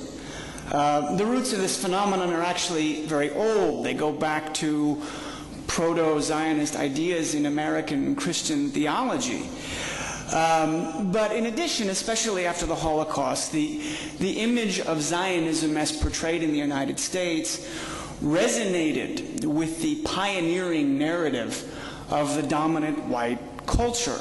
The roots of this phenomenon are actually very old. They go back to proto-Zionist ideas in American Christian theology. But in addition, especially after the Holocaust, the image of Zionism as portrayed in the United States resonated with the pioneering narrative of the dominant white culture.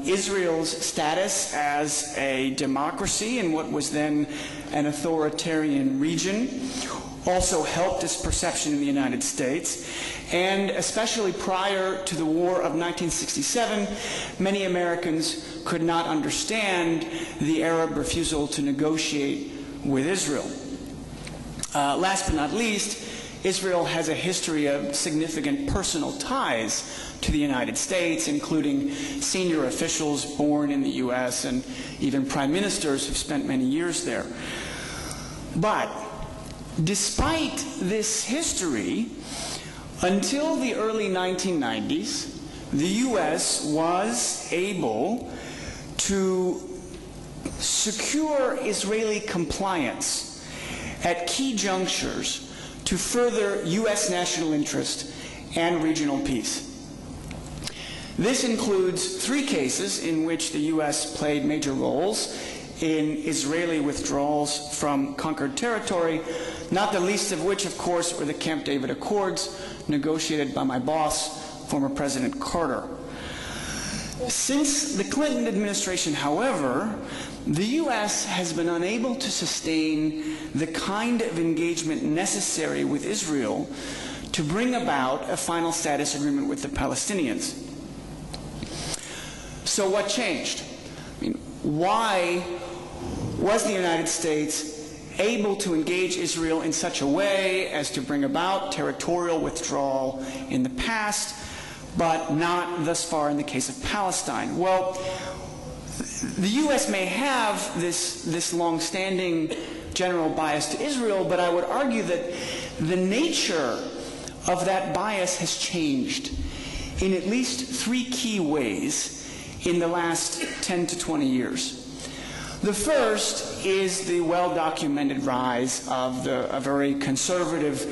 Israel's status as a democracy in what was then an authoritarian region also helped its perception in the United States, and especially prior to the War of 1967, many Americans could not understand the Arab refusal to negotiate with Israel. Last but not least, Israel has a history of significant personal ties to the United States, including senior officials born in the U.S. and even prime ministers who've spent many years there. But despite this history, until the early 1990s, the U.S. was able to secure Israeli compliance at key junctures to further U.S. national interest and regional peace. This includes 3 cases in which the U.S. played major roles in Israeli withdrawals from conquered territory, not the least of which, of course, were the Camp David Accords, negotiated by my boss, former President Carter. Since the Clinton administration, however, the U.S. has been unable to sustain the kind of engagement necessary with Israel to bring about a final status agreement with the Palestinians. So what changed? I mean, why was the United States able to engage Israel in such a way as to bring about territorial withdrawal in the past, but not thus far in the case of Palestine? Well, the U.S. may have this long-standing general bias to Israel, but I would argue that the nature of that bias has changed in at least 3 key ways in the last 10 to 20 years. The first is the well-documented rise of a very conservative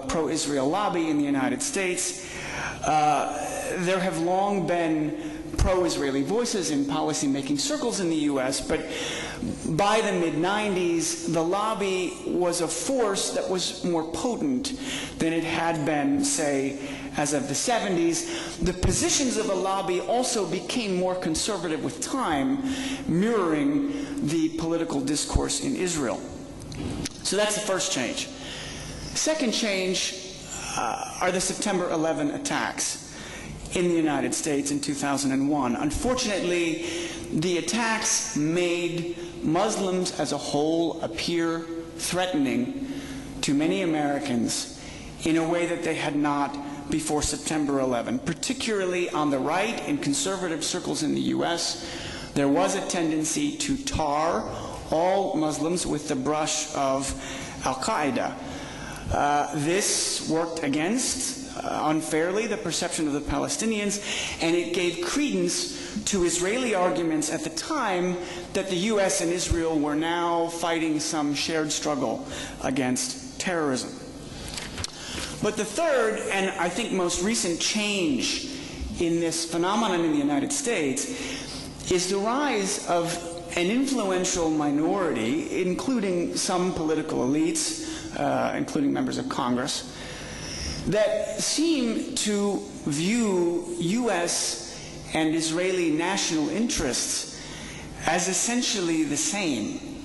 pro-Israel lobby in the United States. There have long been pro-Israeli voices in policy-making circles in the U.S., but by the mid-90s, the lobby was a force that was more potent than it had been, say, as of the 70s. The positions of the lobby also became more conservative with time, mirroring the political discourse in Israel. So that's the first change. Second change are the September 11 attacks in the United States in 2001. Unfortunately, the attacks made Muslims as a whole appear threatening to many Americans in a way that they had not before September 11. Particularly on the right, in conservative circles in the U.S., there was a tendency to tar all Muslims with the brush of Al-Qaeda. This worked against unfairly the perception of the Palestinians, and it gave credence to Israeli arguments at the time that the U.S. and Israel were now fighting some shared struggle against terrorism. But the third, and I think most recent change in this phenomenon in the United States is the rise of an influential minority, including some political elites, including members of Congress, that seem to view U.S. and Israeli national interests as essentially the same.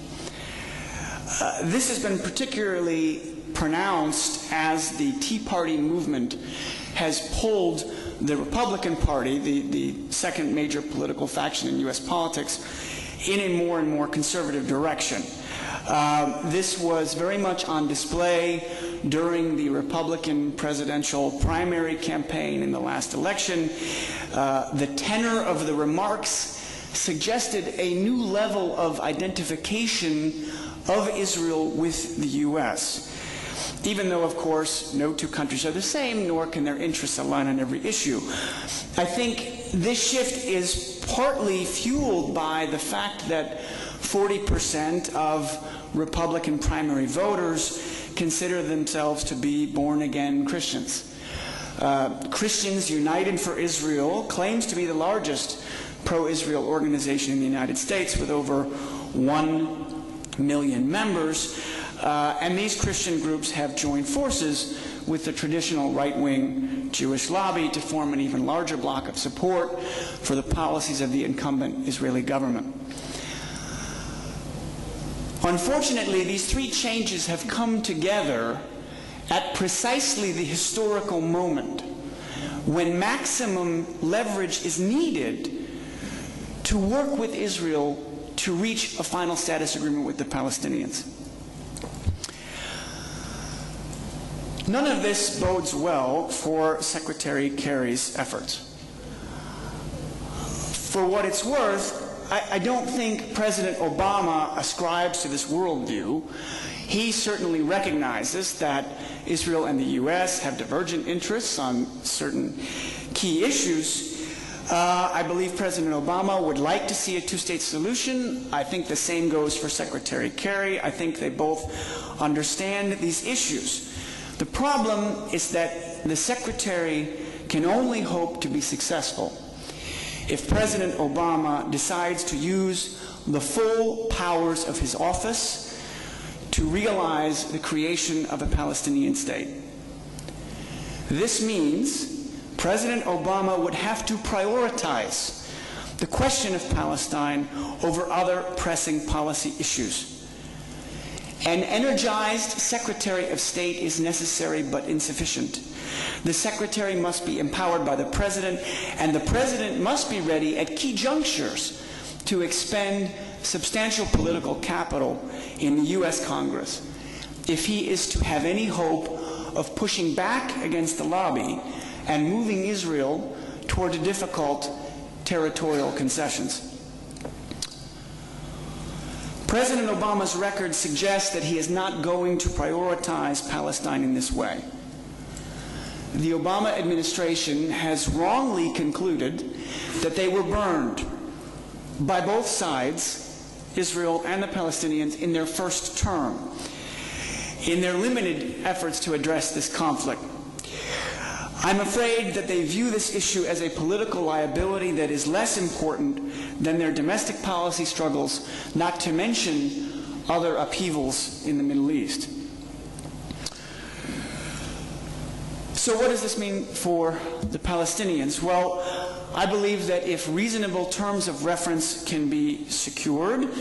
This has been particularly pronounced as the Tea Party movement has pulled the Republican Party, the second major political faction in U.S. politics, in a more and more conservative direction. This was very much on display during the Republican presidential primary campaign in the last election. The tenor of the remarks suggested a new level of identification of Israel with the U.S., even though, of course, no two countries are the same, nor can their interests align on every issue. I think this shift is partly fueled by the fact that 40% of Republican primary voters consider themselves to be born-again Christians. Christians United for Israel claims to be the largest pro-Israel organization in the United States with over 1 million members. And these Christian groups have joined forces with the traditional right-wing Jewish lobby to form an even larger bloc of support for the policies of the incumbent Israeli government. Unfortunately, these three changes have come together at precisely the historical moment when maximum leverage is needed to work with Israel to reach a final status agreement with the Palestinians. None of this bodes well for Secretary Kerry's efforts. For what it's worth, I don't think President Obama ascribes to this worldview. He certainly recognizes that Israel and the U.S. have divergent interests on certain key issues. I believe President Obama would like to see a two-state solution. I think the same goes for Secretary Kerry. I think they both understand these issues. The problem is that the Secretary can only hope to be successful if President Obama decides to use the full powers of his office to realize the creation of a Palestinian state. This means President Obama would have to prioritize the question of Palestine over other pressing policy issues. An energized Secretary of State is necessary but insufficient. The Secretary must be empowered by the President, and the President must be ready at key junctures to expend substantial political capital in the U.S. Congress if he is to have any hope of pushing back against the lobby and moving Israel toward difficult territorial concessions. President Obama's record suggests that he is not going to prioritize Palestine in this way. The Obama administration has wrongly concluded that they were burned by both sides, Israel and the Palestinians, in their first term, in their limited efforts to address this conflict. I'm afraid that they view this issue as a political liability that is less important than their domestic policy struggles, not to mention other upheavals in the Middle East. So what does this mean for the Palestinians? Well, I believe that if reasonable terms of reference can be secured,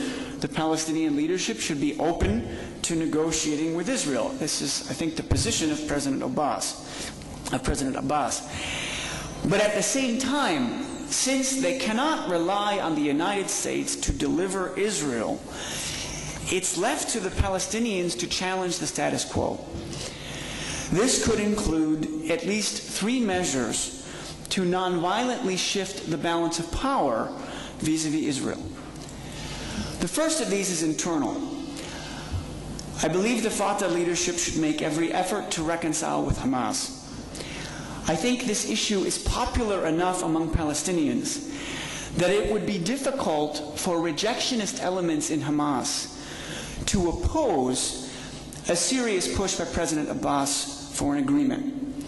the Palestinian leadership should be open to negotiating with Israel. This is, I think, the position of President Abbas. But at the same time, since they cannot rely on the United States to deliver Israel, it's left to the Palestinians to challenge the status quo. This could include at least 3 measures to nonviolently shift the balance of power vis-à-vis Israel. The first of these is internal. I believe the Fatah leadership should make every effort to reconcile with Hamas. I think this issue is popular enough among Palestinians that it would be difficult for rejectionist elements in Hamas to oppose a serious push by President Abbas for an agreement.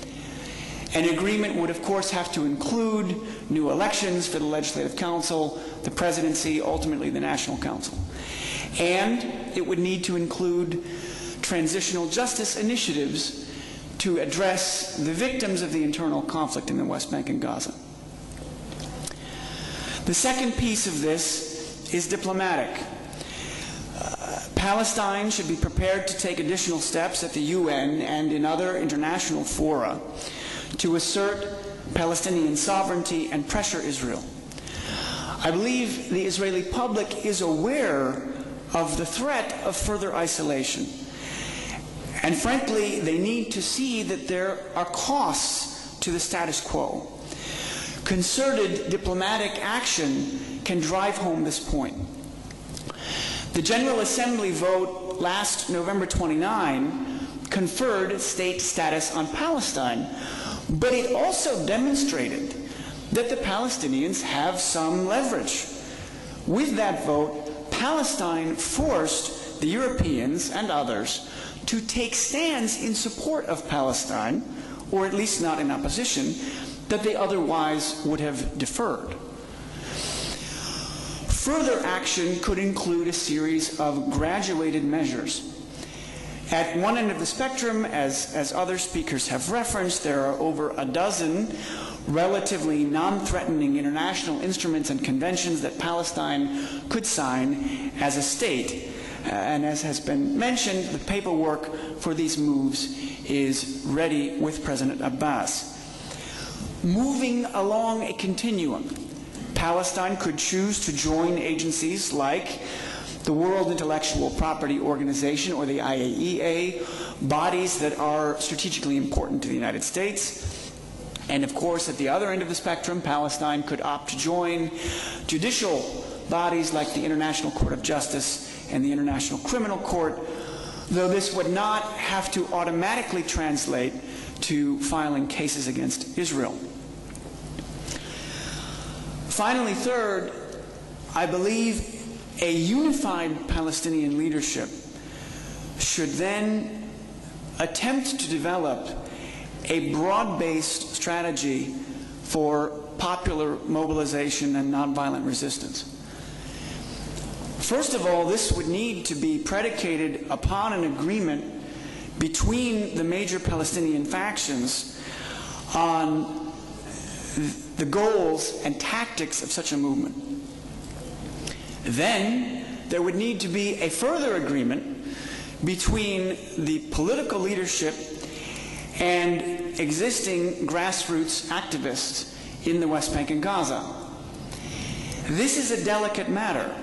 An agreement would, of course, have to include new elections for the Legislative Council, the Presidency, ultimately the National Council. And it would need to include transitional justice initiatives to address the victims of the internal conflict in the West Bank and Gaza. The second piece of this is diplomatic. Palestine should be prepared to take additional steps at the UN and in other international fora to assert Palestinian sovereignty and pressure Israel. I believe the Israeli public is aware of the threat of further isolation. And frankly, they need to see that there are costs to the status quo. Concerted diplomatic action can drive home this point. The General Assembly vote last November 29 conferred state status on Palestine, but it also demonstrated that the Palestinians have some leverage. With that vote, Palestine forced the Europeans and others to take stands in support of Palestine or at least not in opposition, that they otherwise would have deferred. Further action could include a series of graduated measures. At one end of the spectrum, as other speakers have referenced, there are over a dozen relatively non-threatening international instruments and conventions that Palestine could sign as a state. And as has been mentioned, the paperwork for these moves is ready with President Abbas. Moving along a continuum, Palestine could choose to join agencies like the World Intellectual Property Organization, or the IAEA, bodies that are strategically important to the United States. And of course, at the other end of the spectrum, Palestine could opt to join judicial bodies like the International Court of Justice and the International Criminal Court, though this would not have to automatically translate to filing cases against Israel. Finally, third, I believe a unified Palestinian leadership should then attempt to develop a broad-based strategy for popular mobilization and nonviolent resistance. First of all, this would need to be predicated upon an agreement between the major Palestinian factions on the goals and tactics of such a movement. Then there would need to be a further agreement between the political leadership and existing grassroots activists in the West Bank and Gaza. This is a delicate matter.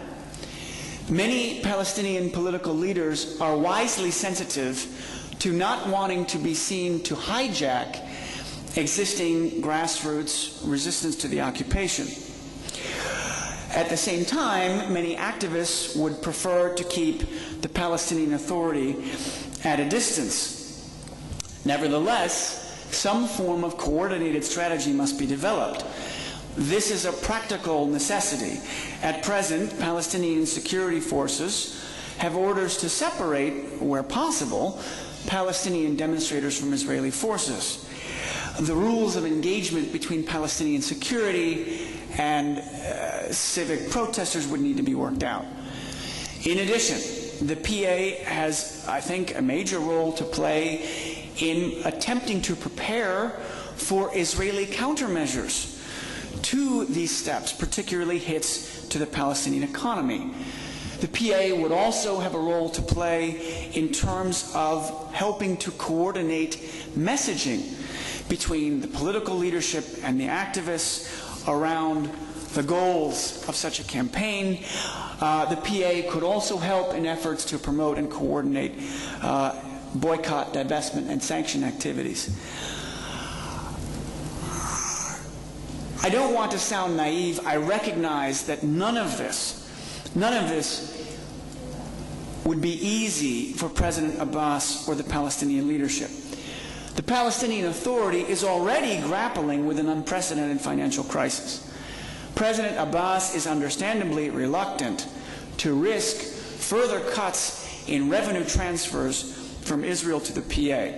Many Palestinian political leaders are wisely sensitive to not wanting to be seen to hijack existing grassroots resistance to the occupation. At the same time, many activists would prefer to keep the Palestinian Authority at a distance. Nevertheless, some form of coordinated strategy must be developed. This is a practical necessity. At present, Palestinian security forces have orders to separate, where possible, Palestinian demonstrators from Israeli forces. The rules of engagement between Palestinian security and civic protesters would need to be worked out. In addition, the PA has, I think, a major role to play in attempting to prepare for Israeli countermeasures to these steps, particularly hits to the Palestinian economy. The PA would also have a role to play in terms of helping to coordinate messaging between the political leadership and the activists around the goals of such a campaign. The PA could also help in efforts to promote and coordinate boycott, divestment, and sanction activities. I don't want to sound naive. I recognize that none of this would be easy for President Abbas or the Palestinian leadership. The Palestinian Authority is already grappling with an unprecedented financial crisis. President Abbas is understandably reluctant to risk further cuts in revenue transfers from Israel to the PA.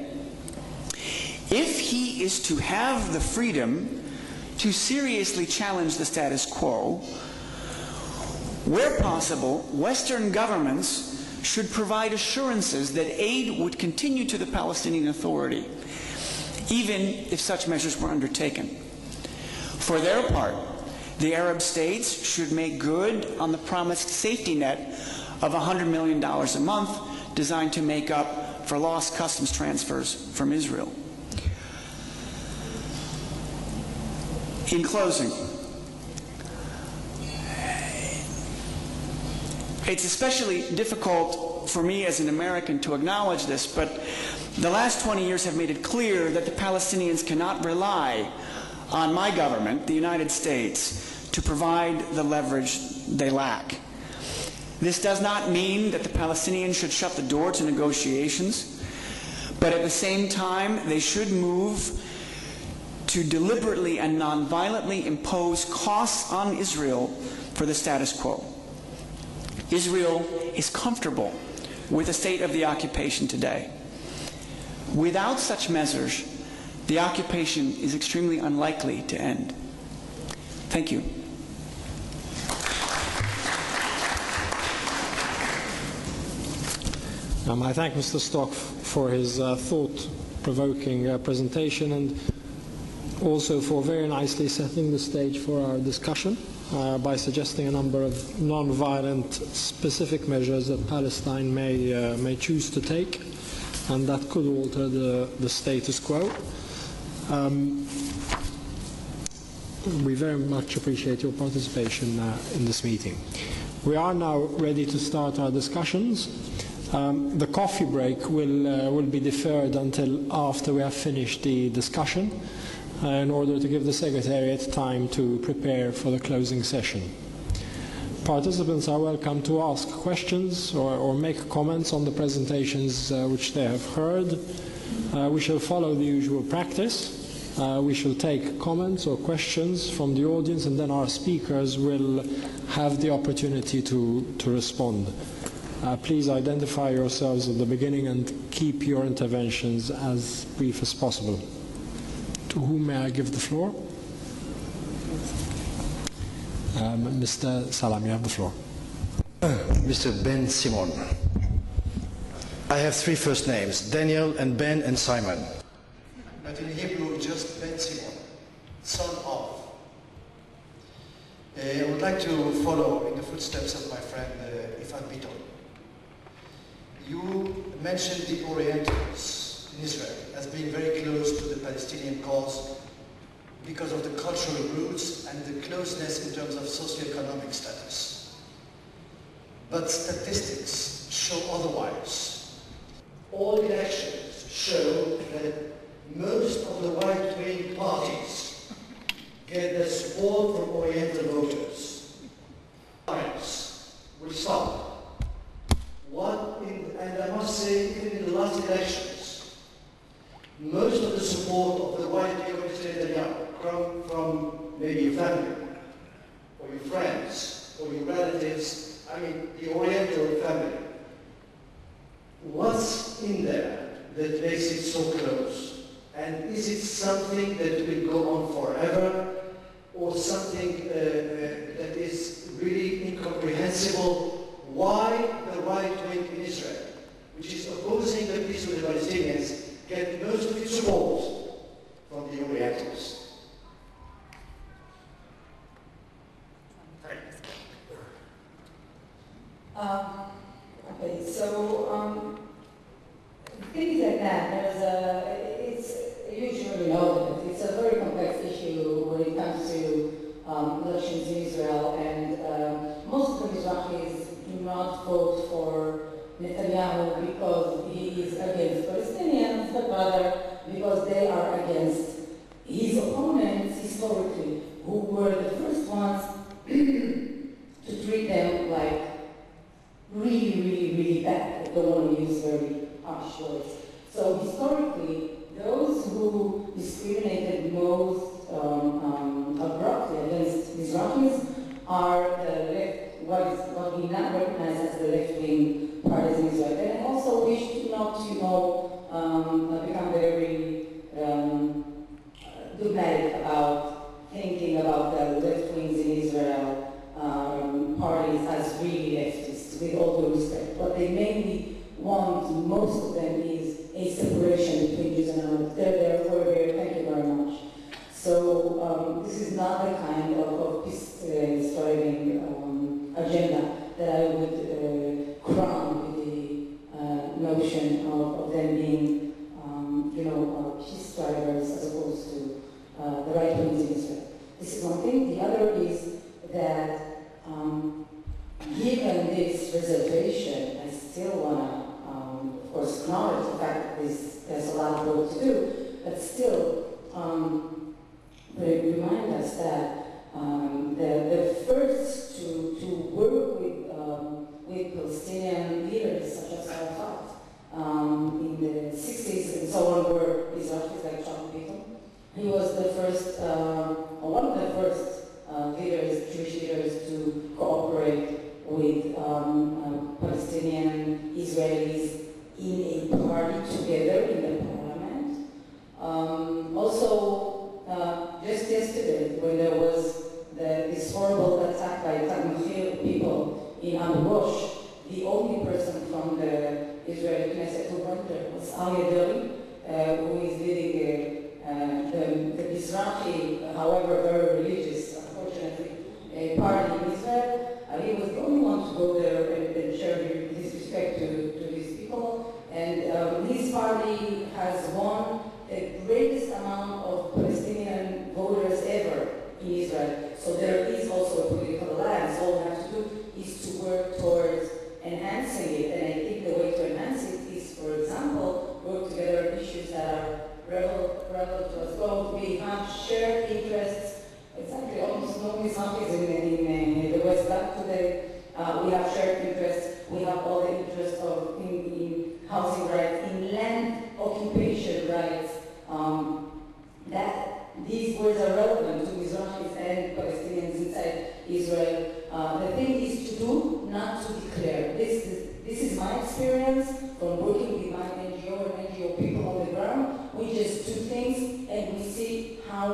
If he is to have the freedom to seriously challenge the status quo, where possible, Western governments should provide assurances that aid would continue to the Palestinian Authority, even if such measures were undertaken. For their part, the Arab states should make good on the promised safety net of $100 million a month designed to make up for lost customs transfers from Israel. In closing, it's especially difficult for me as an American to acknowledge this, but the last 20 years have made it clear that the Palestinians cannot rely on my government, the United States, to provide the leverage they lack. This does not mean that the Palestinians should shut the door to negotiations, but at the same time, they should move to deliberately and nonviolently impose costs on Israel for the status quo. Israel is comfortable with the state of the occupation today. Without such measures, the occupation is extremely unlikely to end. Thank you. I thank Mr. Stock for his thought-provoking presentation, and also for very nicely setting the stage for our discussion by suggesting a number of non-violent specific measures that Palestine may choose to take, and that could alter the status quo. We very much appreciate your participation in this meeting. We are now ready to start our discussions. The coffee break will be deferred until after we have finished the discussion, in order to give the Secretariat time to prepare for the closing session. Participants are welcome to ask questions or make comments on the presentations which they have heard. We shall follow the usual practice. We shall take comments or questions from the audience, and then our speakers will have the opportunity to respond. Please identify yourselves at the beginning and keep your interventions as brief as possible. To whom may I give the floor? Mr. Salam, you have the floor. Mr. Ben Simon. I have three first names, Daniel and Ben and Simon. But in Hebrew, just Ben Simon, son of. I would like to follow in the footsteps of my friend Ifan Bito. You mentioned the Orientals in Israel as being very close to the Palestinian cause because of the cultural roots and the closeness in terms of socioeconomic status. But statistics show otherwise. All elections show that most of the right-wing parties get their support from Oriental voters. Science will stop. And I must say, even in the last elections, most of the support of the right-wing come from maybe your family, or your friends, or your relatives, I mean, the Oriental family. What's in there that makes it so close? And is it something that will go on forever, or something that is really incomprehensible? Why the right wing in Israel, which is opposing the peace with the Palestinians, get most of its support from the Orientals? Okay, so the thing is like that. It's usually know that it's a very complex issue when it comes to elections in Israel, and most of the Israelis do not vote for Netanyahu because he is against Palestinians, but rather because they are against his opponents historically, who were the first ones to treat them like really, really, really bad. I don't want to use very harsh words. So historically, those who discriminated most abruptly against Mizrahis are the left, what we now recognize as the left-wing parties in Israel. And I also wish not to, become very dogmatic about thinking about the left-wings in Israel parties as really leftists, with all due respect. What they mainly want, most of them, is a separation between Jews and Arabs. They're there for thank you very much. So this is not the kind of peace-striving agenda that I would crown with the notion of them being, peace strivers as opposed to the right wings in Israel. This is one thing. The other is that given this reservation, I still want to, of course, acknowledge the fact that there's a lot of work to do, but still remind us that the first to work with Palestinian leaders such as Arafat in the 60s and so on were Israelis like Charles Beaton. He was the first, one of the first Jewish leaders to cooperate with party in Israel. He was the only one to go there and share his respect to these people. And his party has won the greatest amount of Palestinian voters ever in Israel. So there is also a political alliance. All we have to do is to work towards enhancing it. And I think the way to enhance it is, for example, work together on issues that are relevant to us both. We have shared interests. Exactly, almost no Mizrahis in the West Bank today. We have shared interests. We have all the interests in housing rights, in land occupation rights. That these words are relevant to Mizrahis and Palestinians inside Israel. The thing is to do, not to declare. This is my experience from working with my NGO and NGO people on the ground. We just do things and we see how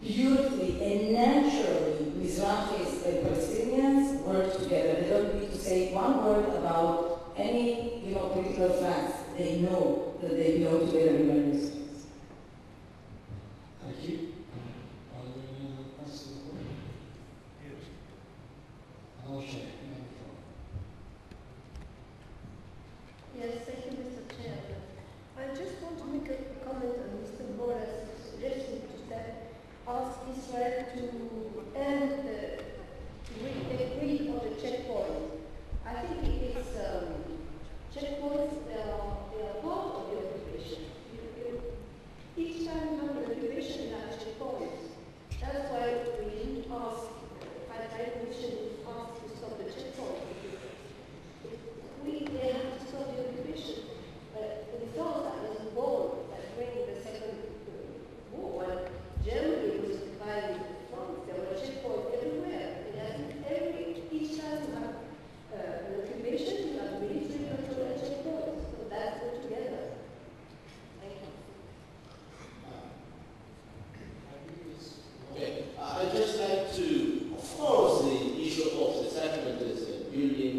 beautifully and naturally Mizrahis and Palestinians work together. They don't need to say one word about any political facts. They know that they belong together in various ways. Thank you. Are there any other questions? Okay. Yes, thank you, Mr. Chairman. I just want to make a comment on Mr. Bora's suggestion that ask Israel to end agree on the checkpoint. I think it is checkpoints, they are part of the occupation. Each time you have an occupation, you have checkpoints. That's why we didn't ask, I Commission didn't ask to stop the checkpoint. They have to stop the occupation. But the result that was born that during the Second War, when Germany was occupying France, there were checkpoints everywhere. Each time you have an occupation, you have military control and checkpoints. So that's put together. Thank you. Okay, I just like to, of course, the issue of the settlement is building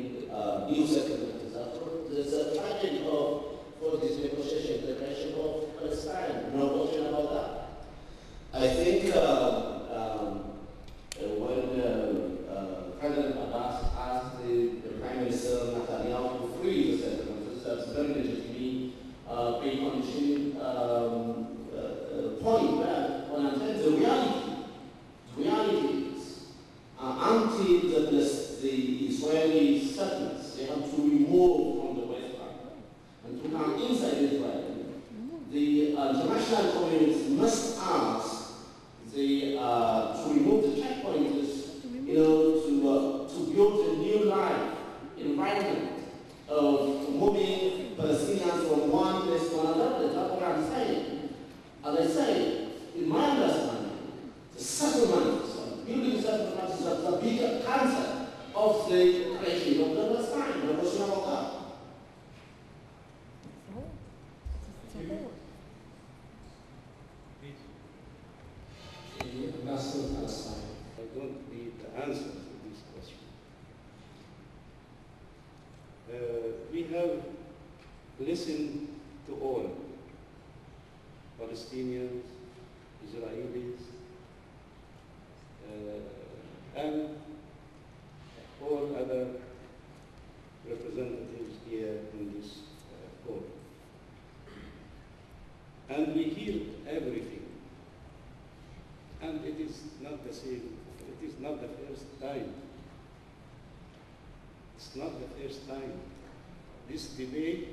new settlement is after. There's a tragedy for this negotiation, the question of Palestine. No question about that. I think when President Abbas asked the Prime Minister Netanyahu to free the settlements, that's very legitimate precondition point. But when I'm saying the reality is until the Israeli settlements, they have to remove from the West Bank and to come inside Israel. The international community must ask to remove the checkpoints, to build a new life environment of moving Palestinians from one place to another. That's what I'm saying. As I say, in my understanding, the settlements, building settlements is a bigger concept of the creation of the Palestine, the question about that. Ambassador Palestine. I don't need the answer to this question. We have listened to all, Palestinians, Israelis, and all other representatives here in this forum. And we hear everything. And it is not the same, it is not the first time. It's not the first time. This debate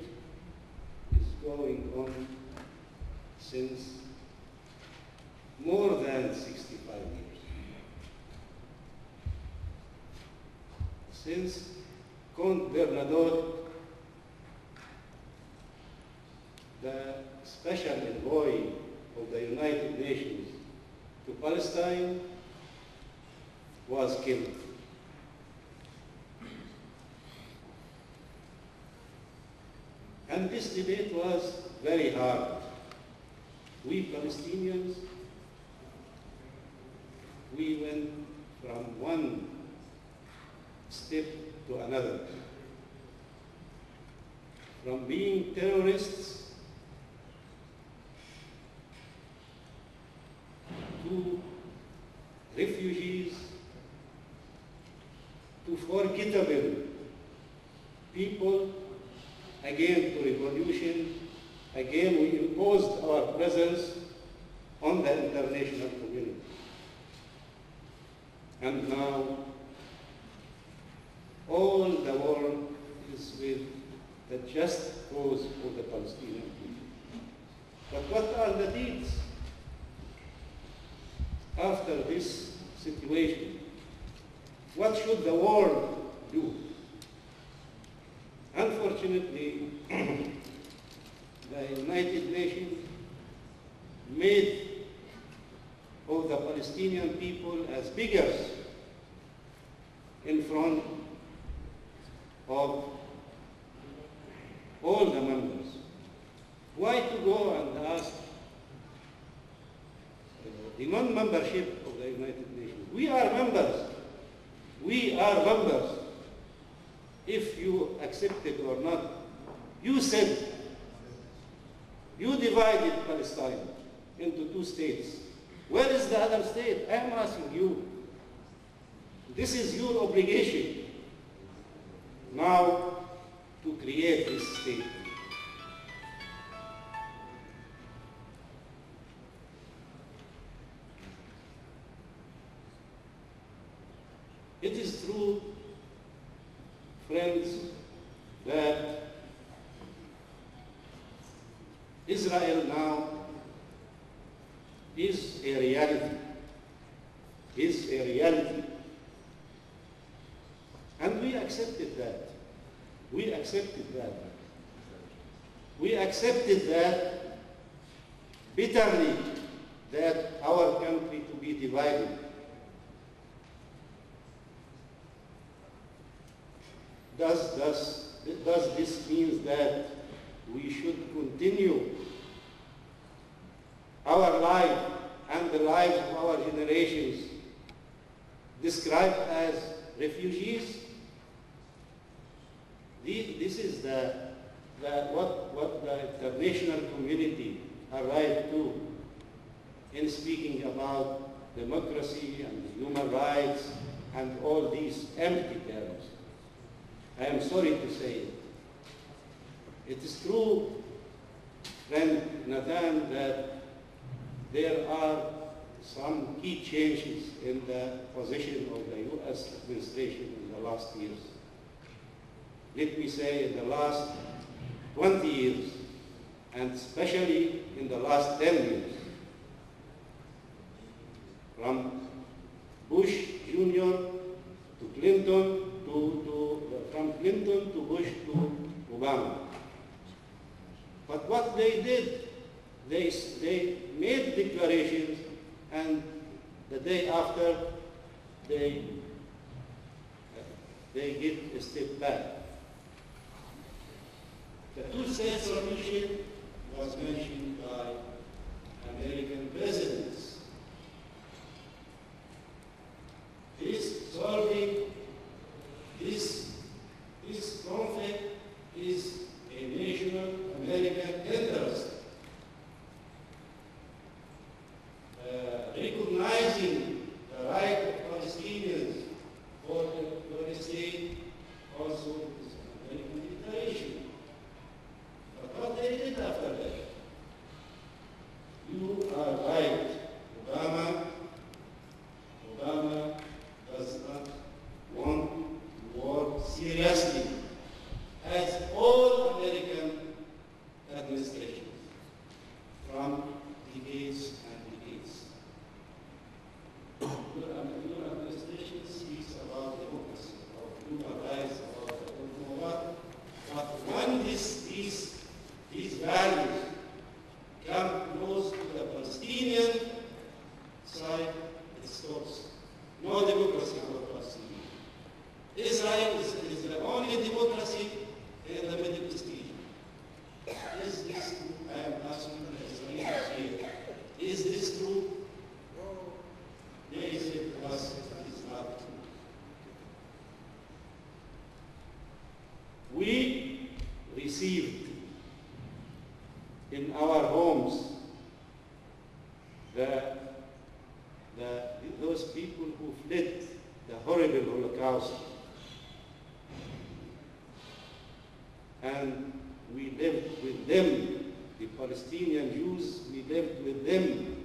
is going on since more than 65 years. Since Count Bernadotte, the special envoy of the United Nations to Palestine, was killed. And this debate was very hard. We Palestinians, we went from one step to another. From being terrorists to refugees unforgettable people, again to revolution, again we imposed our presence on the international community. And now all the world is with the just cause of the Palestinian people. But what are the deeds after this situation? What should the world do? Unfortunately, the United Nations made of the Palestinian people as beggars in front of all the members. Why to go and ask, demand membership of the United Nations? We are members. We are members. If you accept it or not, you said, you divided Palestine into 2 states. Where is the other state? I am asking you. This is your obligation now to create this state. It is true, friends, that Israel now is a reality, And we accepted that. We accepted that bitterly, that our country to be divided. Does this mean that we should continue our life and the lives of our generations described as refugees? This is what the international community arrived to in speaking about democracy and human rights and all these empty terms. I am sorry to say it. It is true, friend Nathan, that there are some key changes in the position of the U.S. administration in the last years. Let me say in the last 20 years, and especially in the last 10 years. From Bush Jr. to Clinton, from Clinton to Bush to Obama. But what they did, they made declarations, and the day after, they get a step back. The two-state solution was mentioned by American presidents. Solving this conflict is a national American interest. Recognizing the right of Palestinians for a state also is an American declaration. But what they did after that? You are right. Obama does not want to work seriously, as all American administrations from decades and decades. Your administration speaks about democracy, about human rights, about I don't know what. But when these values come close to the Palestinian side, it stops. No democracy for Palestine. Israel is the only democracy in the Middle East region. Is this true? I am asking the Israelis here. Is this true? They say to us it is not true. We received in our homes those people who fled the horrible Holocaust and we lived with them, the Palestinian Jews, we lived with them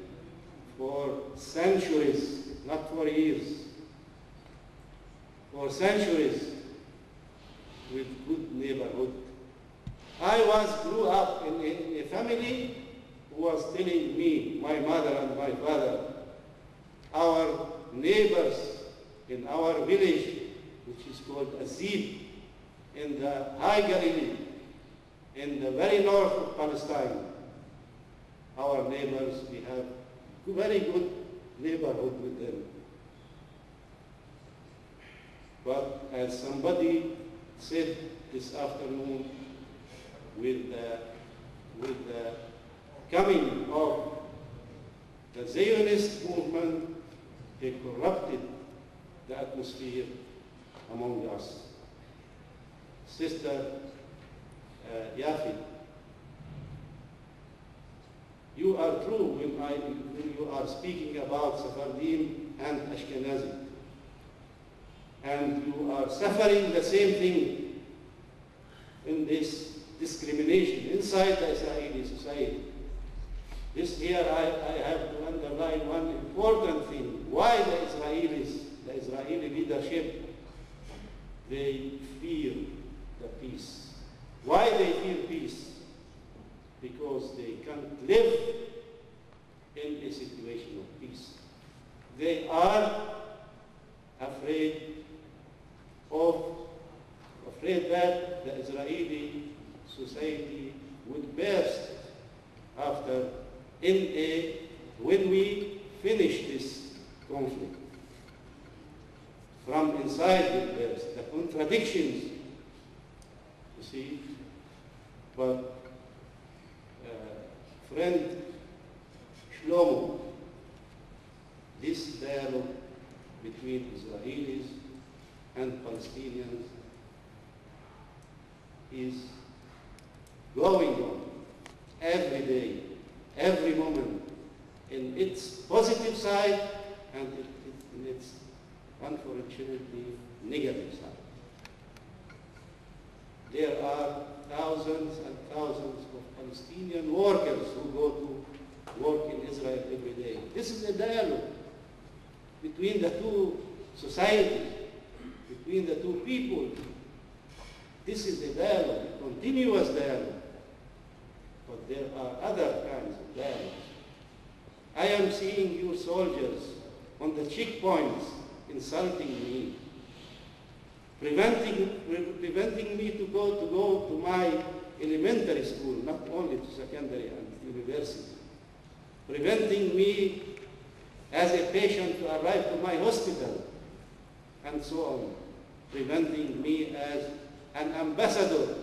for centuries, not for years, for centuries, with good neighborhood. I grew up in a family who was telling me, my mother and my father, our neighbors in our village, which is called Azib, in the High Galilee, in the very north of Palestine, our neighbors, we have very good neighborhood with them. But as somebody said this afternoon, with the coming of the Zionist movement, they corrupted the atmosphere among us. Sister Yafi, you are true when you are speaking about Sephardim and Ashkenazi. And you are suffering the same thing in this discrimination inside the Israeli society. This here I have to underline one important thing. Why the Israelis, the Israeli leadership, they fear the peace. Why they fear peace? Because they can't live in a situation of peace. They are afraid that the Israeli society would burst when we finish this conflict. From inside will burst, the contradictions, you see. But friend Shlomo, this dialogue between Israelis and Palestinians is going on every day, every moment, in its positive side and in its, unfortunately, negative side. There are thousands and thousands of Palestinian workers who go to work in Israel every day. This is a dialogue between the two societies, between the two people. This is a dialogue, a continuous dialogue. But there are other kinds of dialogues. I am seeing your soldiers on the checkpoints insulting me, preventing me to go to my elementary school, not only to secondary and university, preventing me as a patient to arrive to my hospital, and so on, preventing me as an ambassador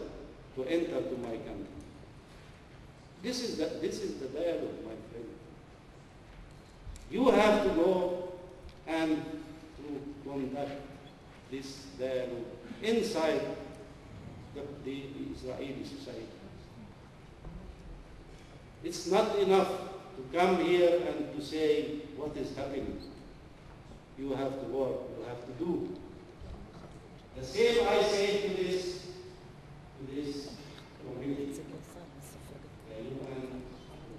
to enter to my country. This is the dialogue, my friend. You have to go and to conduct this dialogue inside the Israeli society. It's not enough to come here and to say what is happening. You have to work, you have to do. The same I say to this community, the UN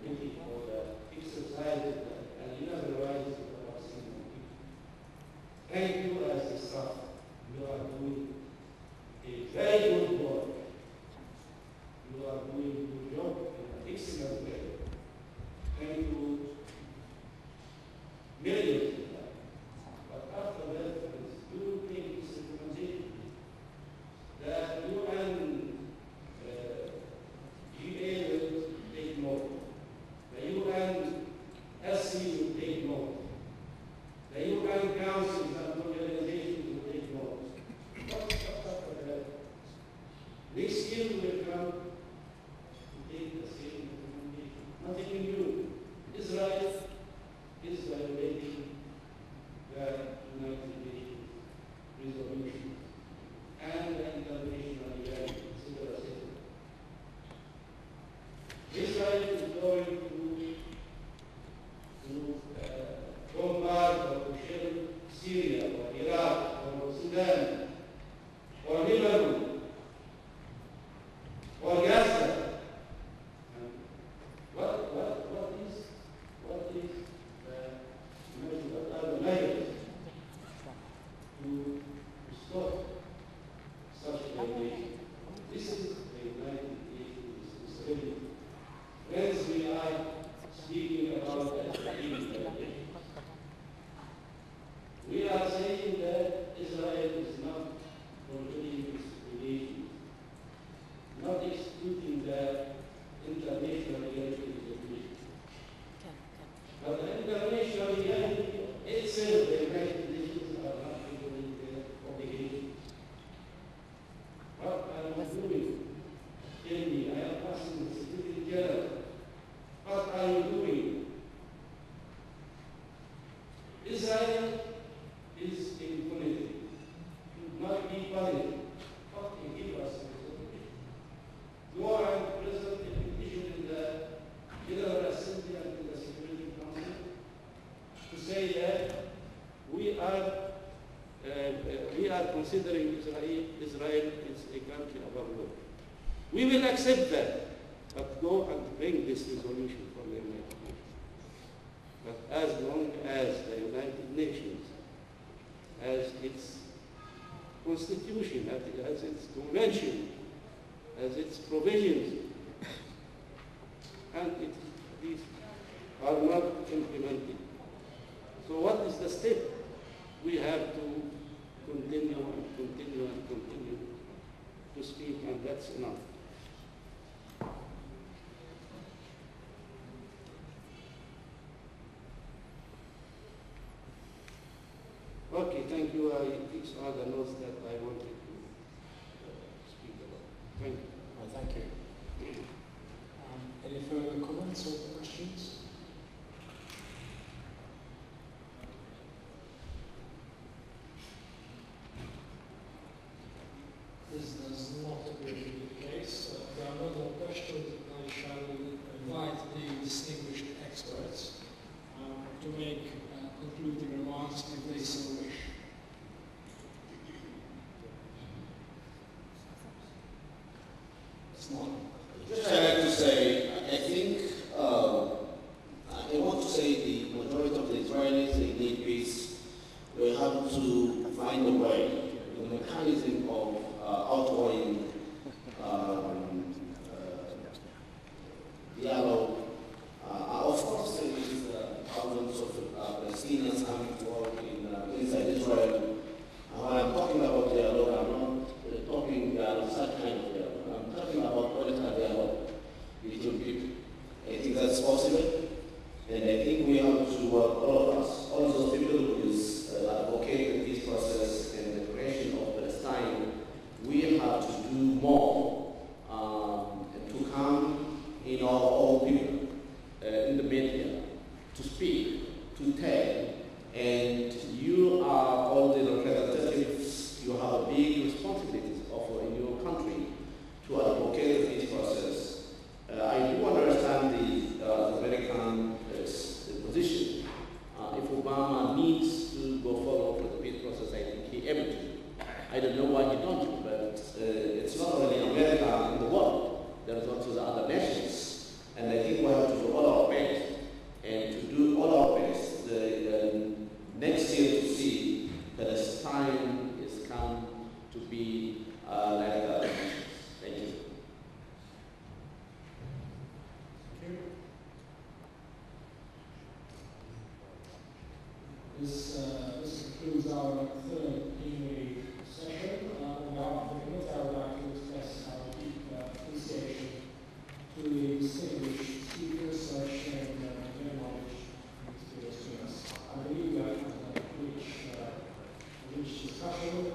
committee for the exercise and human rights of the Palestinian people. Thank you as a staff. You are doing a very good work. You are doing a good job in an excellent way. Thank you millions of that. But after that, do you think this is that UN GA will take note, the UN SC will take note, the UN councils and organizations will take note. What after that? This year will come to take the same recommendation. we are considering Israel is a country above law. We will accept that, but go and bring this resolution from the United Nations. But as long as the United Nations, as its constitution, as its convention, as its provisions, and these are not implemented. So what is the step? We have to continue and continue and continue to speak, and that's enough. Okay, thank you. These are the notes that I wanted to speak about. Thank you. Thank you. Any further comments or questions? This does not appear to be the case. If there are no more questions, I shall invite the distinguished experts to make concluding remarks if they so wish. It's not. Just I'd like to say, I think, I want to say the majority of the Israelis, they need peace. We have to find a way, the mechanism of outgoing dialogue. Of course, there is thousands of Palestinians coming to work inside Israel. When I'm talking about dialogue, I'm not talking such kind of dialogue. I'm talking about political dialogue between people. I think that's possible, and I think we have to work, all of us, all of those people who advocate the peace process and the creation of Palestine. We have to do more to come in our own people, in the media, to speak, to tell, and you are all the representatives. You have a big responsibility in your country to advocate the peace process. I do understand the American position. If Obama needs to go forward with the peace process, I think he able to. I don't know why he don't, but it's not only America in the world. There's also the other nations, and I think we have to do all our best, and to do all our best next year to see Palestine is come to be like that. Thank you. This concludes our third plenary session. On behalf of the committee, I would like to express our deep appreciation to the distinguished speakers sharing their knowledge and experience with us. I believe that rich discussion